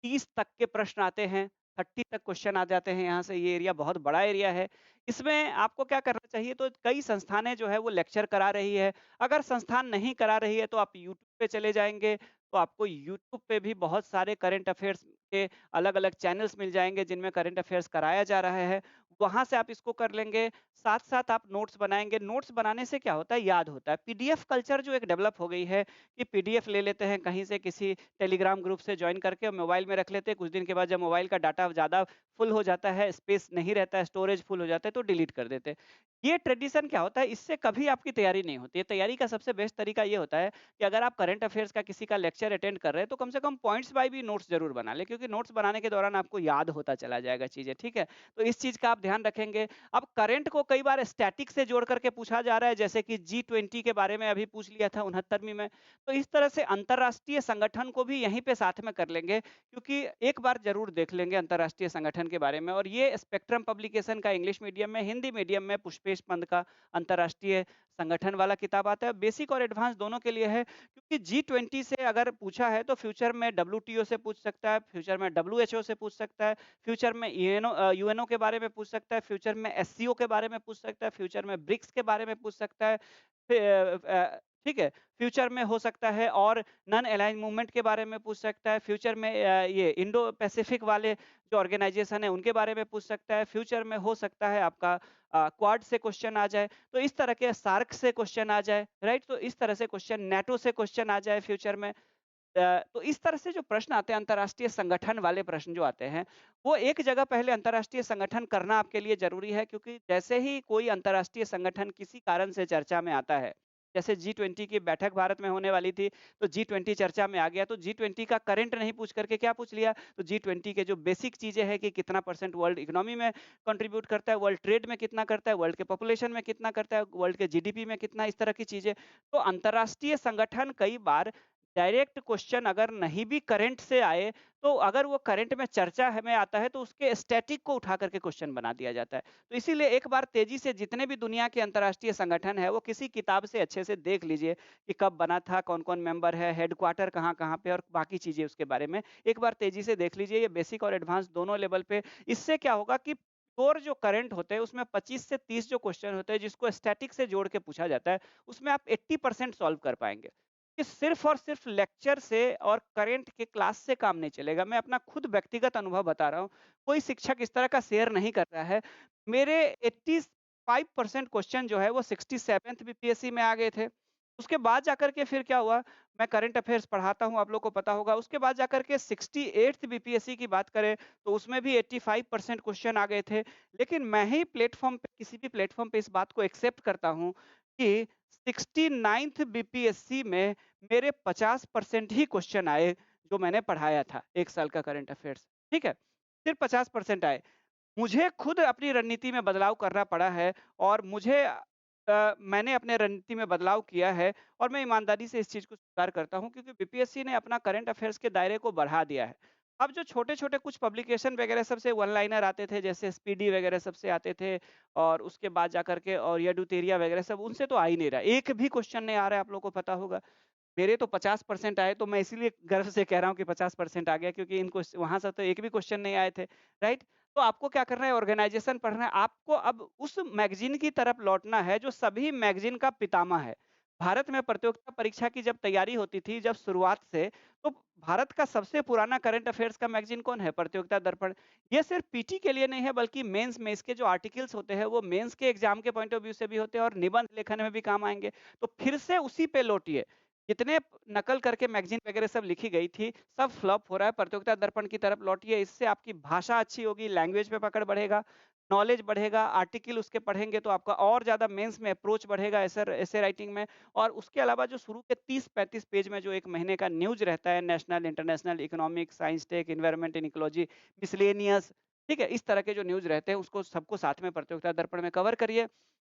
30 तक के प्रश्न आते हैं, 30 तक क्वेश्चन आ जाते हैं यहाँ से, ये एरिया बहुत बड़ा एरिया है। इसमें आपको क्या करना चाहिए, तो कई संस्थानें जो है वो लेक्चर करा रही है। अगर संस्थान नहीं करा रही है तो आप यूट्यूब पे चले जाएँगे, तो आपको यूट्यूब पे भी बहुत सारे करंट अफेयर्स के अलग-अलग चैनल्स मिल जाएँगे जिनमें करंट अफेयर्स कराया जा रहा है। वहाँ से आप इसको कर लेंगे, साथ-साथ आप नोट्स बनाएँगे। नोट्स बनाने से क्या होता है, याद होता है। पीडीएफ कल्चर जो एक डेवलप हो गई है कि पीडीएफ ले लेते हैं कहीं से किसी टेलीग्राम ग्रुप से जॉइन करके और मोबाइल में रख लेते हैं। कुछ दिन के बाद जब मोबाइल का डाटा ज़्यादा फुल हो जाता है, स्पेस नहीं रहता है, स्टोरेज फुल हो जाता है तो डिलीट कर देते हैं। ये ट्रेडिशन क्या होता है, इससे कभी आपकी तैयारी नहीं होती है। तैयारी का सबसे बेस्ट तरीका ये होता है कि अगर आप करंट अफेयर्स का किसी का लेक्चर अटेंड कर रहे हैं तो कम से कम पॉइंट्स बाय भी नोट्स ज़रूर बना लें, क्योंकि नोट्स बनाने के दौरान आपको याद होता चला जाएगा चीज़ें, ठीक है? तो इस चीज़ का आप ध्यान रखेंगे। अब करंट को कई बार स्टैटिक से जोड़ करके पूछा जा रहा है, जैसे कि जी20 के बारे में अभी पूछ लिया था 69वीं में। तो इस तरह से अंतर्राष्ट्रीय संगठन को भी यहीं पे साथ में कर लेंगे, क्योंकि एक बार ज़रूर देख लेंगे अंतर्राष्ट्रीय संगठन के बारे में। और ये स्पेक्ट्रम पब्लिकेशन का इंग्लिश मीडियम में, हिंदी मीडियम में पुष्पेश पंत का अंतर्राष्ट्रीय संगठन वाला किताब आता है। बेसिक और एडवांस दोनों के लिए है, क्योंकि जी20 से अगर पूछा है तो फ्यूचर में डब्ल्यूटीओ से पूछ सकता है, फ्यूचर में डब्ल्यूएचओ से पूछ सकता है, फ्यूचर में यूएनओ के बारे में पूछ सकता है, फ्यूचर में एससीओ के बारे में पूछ सकता है, फ्यूचर में ब्रिक्स के बारे में पूछ सकता है। ठीक है? फ्यूचर में हो सकता है और नॉन अलाइन्ड मूवमेंट के बारे में पूछ सकता है, फ्यूचर में ये इंडो पैसिफिक वाले जो ऑर्गेनाइजेशन है उनके बारे में पूछ सकता है, फ्यूचर में हो सकता है आपका क्वाड से क्वेश्चन आ जाए, तो इस तरह के सार्क से क्वेश्चन आ जाए, राइट? तो इस तरह से क्वेश्चन नाटो से क्वेश्चन आ जाए फ्यूचर में। तो इस तरह से जो प्रश्न आते हैं अंतर्राष्ट्रीय संगठन वाले प्रश्न जो आते हैं, वो एक जगह पहले अंतर्राष्ट्रीय संगठन करना आपके लिए ज़रूरी है, क्योंकि जैसे ही कोई अंतर्राष्ट्रीय संगठन किसी कारण से चर्चा में आता है, जैसे जी20 की बैठक भारत में होने वाली थी, तो जी20 चर्चा में आ गया, तो जी20 का करंट नहीं पूछ करके क्या पूछ लिया, तो जी20 के जो बेसिक चीज़ें हैं कि कितना परसेंट वर्ल्ड इकोनॉमी में कंट्रीब्यूट करता है, वर्ल्ड ट्रेड में कितना करता है, वर्ल्ड के पॉपुलेशन में कितना करता है, वर्ल्ड के जीडीपी में कितना, इस तरह की चीज़ें। तो अंतर्राष्ट्रीय संगठन कई बार डायरेक्ट क्वेश्चन अगर नहीं भी करंट से आए, तो अगर वो करंट में चर्चा है में आता है तो उसके स्टैटिक को उठा करके क्वेश्चन बना दिया जाता है। तो इसीलिए एक बार तेजी से जितने भी दुनिया के अंतर्राष्ट्रीय संगठन है वो किसी किताब से अच्छे से देख लीजिए कि कब बना था, कौन-कौन मेंबर है, हेडक्वार्टर कहाँ-कहाँ पे और बाकी चीज़ें उसके बारे में। एक बार तेजी से देख लीजिए, ये बेसिक और एडवांस दोनों लेवल पे। इससे क्या होगा कि कोर जो करंट होते हैं उसमें 25 से 30 जो क्वेश्चन होते हैं जिसको स्टैटिक से जोड़ के पूछा जाता है, उसमें आप 80% सॉल्व कर पाएँगे। कि सिर्फ़ और सिर्फ़ लेक्चर से और करंट के क्लास से काम नहीं चलेगा। मैं अपना खुद व्यक्तिगत अनुभव बता रहा हूँ। कोई शिक्षक इस तरह का शेयर नहीं कर रहा है। मेरे 85% क्वेश्चन जो है वो 67th बीपीएससी में आ गए थे। उसके बाद जाकर के फिर क्या हुआ, मैं करंट अफ़ेयर्स पढ़ाता हूँ, आप लोग को पता होगा। उसके बाद जाकर के 68th बीपीएससी की बात करें तो उसमें भी 85% क्वेश्चन आ गए थे। लेकिन मैं ही प्लेटफ़ॉर्म पे, किसी भी प्लेटफ़ॉर्म पे इस बात को एक्सेप्ट करता हूँ कि 69th बीपीएससी में मेरे 50% ही क्वेश्चन आए जो मैंने पढ़ाया था 1 साल का करंट अफ़ेयर्स, ठीक है? सिर्फ़ 50% आए। मुझे खुद अपनी रणनीति में बदलाव करना पड़ा है और मैंने अपने रणनीति में बदलाव किया है और मैं ईमानदारी से इस चीज़ को स्वीकार करता हूँ, क्योंकि बीपीएससी ने अपना करंट अफ़ेयर्स के दायरे को बढ़ा दिया है। अब जो छोटे-छोटे कुछ पब्लिकेशन वगैरह सब से वन लाइनर आते थे, जैसे स्पीडी वगैरह सब से आते थे और उसके बाद जाकर के और एडुतेरिया वगैरह सब, उनसे तो आ ही नहीं रहा। एक भी क्वेश्चन नहीं आ रहा है, आप लोगों को पता होगा। मेरे तो 50% आए, तो मैं इसीलिए गर्व से कह रहा हूँ कि 50% आ गया, क्योंकि इनको वहाँ से तो एक भी क्वेश्चन नहीं आए थे, राइट? तो आपको क्या करना है, ऑर्गेनाइज़ेशन पढ़ना है, आपको अब उस मैगज़ीन की तरफ लौटना है जो सभी मैगज़ीन का पितामह है। भारत में प्रतियोगिता परीक्षा की जब तैयारी होती थी, जब शुरुआत से, तो भारत का सबसे पुराना करंट अफ़ेयर्स का मैगज़ीन कौन है? प्रतियोगिता दर्पण। ये सिर्फ़ पीटी के लिए नहीं है, बल्कि मेंस में इसके जो आर्टिकल्स होते हैं, वो मेंस के एग्ज़ाम के पॉइंट ऑफ व्यू से भी होते हैं और निबंध लेखन में भी काम आएँगे। तो फिर से उसी पे लौटिए। जितने नकल करके मैगज़ीन वगैरह सब लिखी गई थी, सब फ्लॉप हो रहा है, प्रतियोगिता दर्पण की तरफ लौटिए, इससे आपकी भाषा अच्छी होगी, लैंग्वेज पे पकड़ बढ़ेगा, नॉलेज बढ़ेगा, आर्टिकल उसके पढ़ेंगे तो आपका और ज़्यादा मेंस में अप्रोच बढ़ेगा ऐसे राइटिंग में। और उसके अलावा जो शुरू के 30-35 पेज में जो 1 महीने का न्यूज़ रहता है, national, international, economic, science tech, environment and ecology, miscellaneous, ठीक है? इस तरह के जो न्यूज़ रहते हैं, उसको सबको साथ में प्रतियोगिता दर्पण में कवर करिए।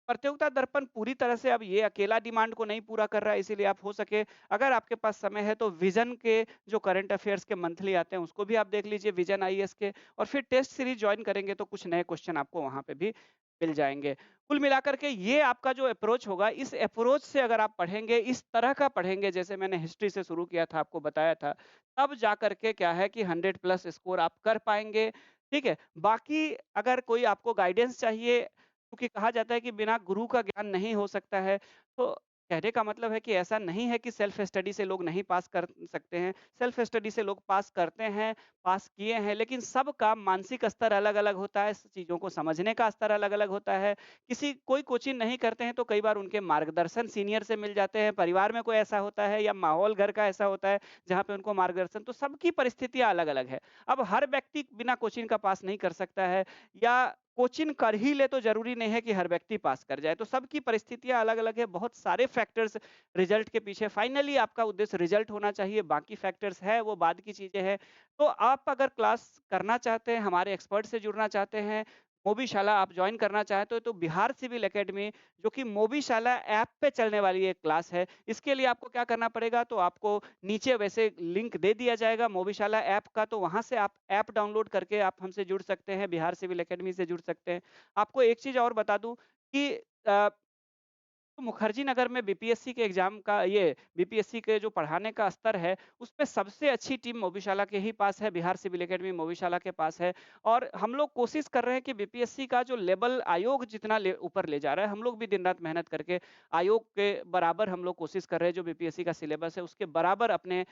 प्रतियोगिता दर्पण पूरी तरह से अब ये अकेला डिमांड को नहीं पूरा कर रहा है, इसीलिए आप हो सके, अगर आपके पास समय है, तो विज़न के जो करंट अफेयर्स के मंथली आते हैं उसको भी आप देख लीजिए, विज़न आईएएस के, और फिर टेस्ट सीरीज ज्वाइन करेंगे तो कुछ नए क्वेश्चन आपको वहाँ पे भी मिल जाएँगे। कुल मिलाकर के ये आपका जो अप्रोच होगा, इस अप्रोच से अगर आप पढ़ेंगे, इस तरह का पढ़ेंगे जैसे मैंने हिस्ट्री से शुरू किया था, आपको बताया था, तब जाकर के क्या है कि 100 प्लस स्कोर आप कर पाएँगे, ठीक है? बाकी अगर कोई आपको गाइडेंस चाहिए, क्योंकि कहा जाता है कि बिना गुरु का ज्ञान नहीं हो सकता है। तो कहने का मतलब है कि ऐसा नहीं है कि सेल्फ स्टडी से लोग नहीं पास कर सकते हैं। सेल्फ स्टडी से लोग पास करते हैं, पास किए हैं, लेकिन सबका मानसिक स्तर अलग-अलग होता है, चीज़ों को समझने का स्तर अलग-अलग होता है। किसी कोई कोचिंग नहीं करते हैं तो कई बार उनके मार्गदर्शन सीनियर से मिल जाते हैं, परिवार में कोई ऐसा होता है या माहौल घर का ऐसा होता है जहाँ पे उनको मार्गदर्शन, तो सबकी परिस्थितियाँ अलग-अलग है। अब हर व्यक्ति बिना कोचिंग का पास नहीं कर सकता है या कोचिंग कर ही ले तो ज़रूरी नहीं है कि हर व्यक्ति पास कर जाए। तो सबकी परिस्थितियाँ अलग-अलग है, बहुत सारे फैक्टर्स रिज़ल्ट के पीछे, फाइनली आपका उद्देश्य रिज़ल्ट होना चाहिए, बाकी फैक्टर्स है वो बाद की चीज़ें हैं। तो आप अगर क्लास करना चाहते हैं, हमारे एक्सपर्ट से जुड़ना चाहते हैं, मोबीशाला आप जॉइन करना चाहते हो तो बिहार सिविल एकेडमी जो कि मोबीशाला ऐप पे चलने वाली एक क्लास है। इसके लिए आपको क्या करना पड़ेगा, तो आपको नीचे वैसे लिंक दे दिया जाएगा मोबीशाला ऐप का, तो वहाँ से आप ऐप डाउनलोड करके आप हमसे जुड़ सकते हैं, बिहार सिविल एकेडमी से जुड़ सकते हैं। आपको एक चीज़ और बता दूँ कि अ, मुखर्जी नगर में बीपीएससी के एग्ज़ाम का ये बीपीएससी के जो पढ़ाने का स्तर है, उसपे सबसे अच्छी टीम मोबीशाला के ही पास है, बिहार सिविल एकेडमी मोबीशाला के पास है। और हम लोग कोशिश कर रहे हैं कि बीपीएससी का जो लेवल आयोग जितना ले ऊपर ले जा रहा है, हम लोग भी दिन-रात मेहनत करके आयोग के बराबर हम लोग कोशिश कर रहे हैं, जो बीपीएससी का सिलेबस है, उसके बराबर अपनी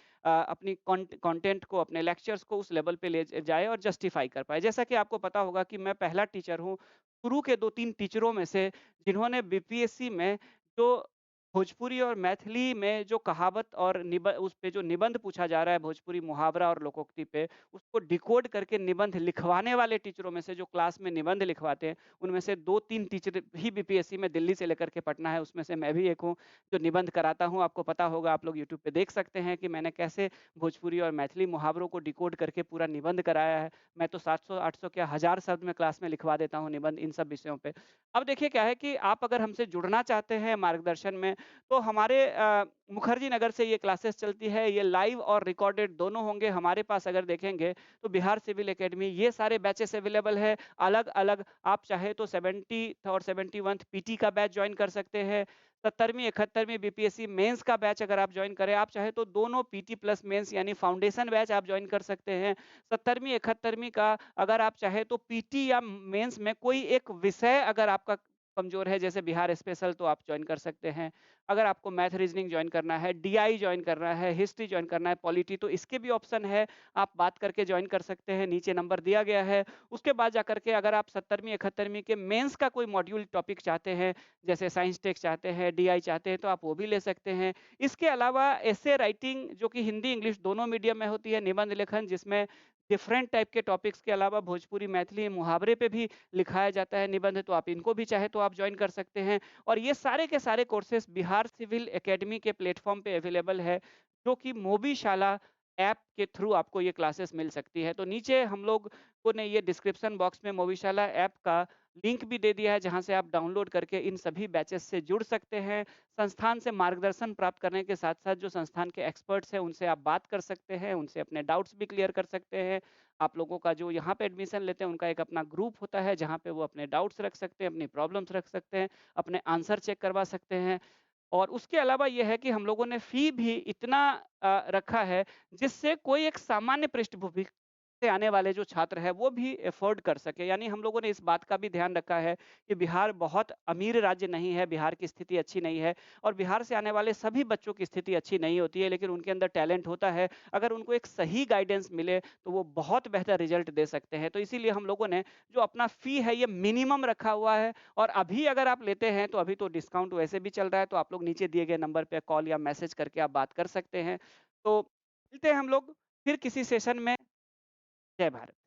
कंटेंट को, अपने लेक्चर्स को उस लेवल पे ले जाए और जस्टिफाई कर पाएँ। जैसा कि आपको पता होगा कि मैं पहला टीचर हूँ, शुरू के 2-3 टीचरों में से, जिन्होंने बीपीएससी में जो भोजपुरी और मैथिली में जो कहावत और उस पे जो निबंध पूछा जा रहा है भोजपुरी मुहावरा और लोकोक्ति पे, उसको डिकोड करके निबंध लिखवाने वाले टीचरों में से, जो क्लास में निबंध लिखवाते हैं, उनमें से 2-3 टीचर ही बीपीएससी में दिल्ली से लेकर के पटना है, उसमें से मैं भी एक हूँ, जो निबंध कराता हूँ। आपको पता होगा, आप लोग यूट्यूब पे देख सकते हैं कि मैंने कैसे भोजपुरी और मैथिली मुहावरों को डिकोड करके पूरा निबंध कराया है। मैं तो 700-800 क्या 1000 शब्द में क्लास में लिखवा देता हूँ निबंध इन सब विषयों पे। अब देखिए क्या है कि आप अगर हमसे जुड़ना चाहते हैं मार्गदर्शन में, तो हमारे मुखर्जी नगर से ये क्लासेस चलती है, ये लाइव और रिकॉर्डेड दोनों होंगे। हमारे पास अगर देखेंगे तो बिहार सिविल एकेडमी ये सारे बैचेस अवेलेबल है, अलग-अलग। आप चाहे तो 70th और 71th पीटी का बैच जॉइन कर सकते हैं। 70वीं 71वीं बीपीएससी मेंस का बैच अगर आप जॉइन करें, आप चाहे तो दोनों पीटी प्लस मेंस यानी फाउंडेशन बैच आप जॉइन कर सकते हैं। 70वीं 71वीं का अगर आप चाहे तो पीटी या मेंस में कोई एक विषय अगर आपका कमज़ोर है, जैसे बिहार स्पेशल, तो आप जॉइन कर सकते हैं। अगर आपको मैथ रीज़निंग जॉइन करना है, डीआई जॉइन करना है, हिस्ट्री जॉइन करना है, पॉलिटी, तो इसके भी ऑप्शन है। आप बात करके जॉइन कर सकते हैं, नीचे नंबर दिया गया है। उसके बाद जाकर के अगर आप 70वीं 71वीं के मेंस का कोई मॉड्यूल टॉपिक चाहते हैं, जैसे साइंस टेक चाहते हैं, डीआई चाहते हैं, तो आप वो भी ले सकते हैं। इसके अलावा एसे राइटिंग जो कि हिंदी, इंग्लिश दोनों मीडियम में होती है, निबंध लेखन जिसमें डिफरेंट टाइप के टॉपिक्स के अलावा भोजपुरी, मैथिली, मुहावरे पे भी लिखाया जाता है निबंध, तो आप इनको भी चाहे तो आप जॉइन कर सकते हैं। और ये सारे के सारे कोर्सेज़ बिहार सिविल एकेडमी के प्लेटफ़ॉर्म पे अवेलेबल है, जो कि मोबीशाला ऐप के थ्रू आपको ये क्लासेस मिल सकती है। तो नीचे हम लोग को ने ये डिस्क्रिप्शन बॉक्स में मोबीशाला ऐप का लिंक भी दे दिया है, जहाँ से आप डाउनलोड करके इन सभी बैचेस से जुड़ सकते हैं। संस्थान से मार्गदर्शन प्राप्त करने के साथ-साथ जो संस्थान के एक्सपर्ट्स हैं, उनसे आप बात कर सकते हैं, उनसे अपने डाउट्स भी क्लियर कर सकते हैं। आप लोगों का जो यहाँ पे एडमिशन लेते हैं, उनका एक अपना ग्रुप होता है, जहाँ पे वो अपने डाउट्स रख सकते हैं, अपनी प्रॉब्लम्स रख सकते हैं, अपने आंसर चेक करवा सकते हैं। और उसके अलावा ये है कि हम लोगों ने फ़ी भी इतना रखा है, जिससे कोई एक सामान्य पृष्ठभूमि से आने वाले जो छात्र हैं, वो भी अफ़ोर्ड कर सके। यानी हम लोगों ने इस बात का भी ध्यान रखा है कि बिहार बहुत अमीर राज्य नहीं है, बिहार की स्थिति अच्छी नहीं है और बिहार से आने वाले सभी बच्चों की स्थिति अच्छी नहीं होती है, लेकिन उनके अंदर टैलेंट होता है। अगर उनको एक सही गाइडेंस मिले, तो वो बहुत बेहतर रिज़ल्ट दे सकते हैं। तो इसीलिए हम लोगों ने जो अपना फ़ी है, ये मिनिमम रखा हुआ है और अभी अगर आप लेते हैं, तो अभी तो डिस्काउंट वैसे भी चल रहा है, तो आप लोग नीचे दिए गए नंबर पे कॉल या मैसेज करके आप बात कर सकते हैं। तो मिलते हैं हम लोग फिर किसी सेशन में। जय भारत।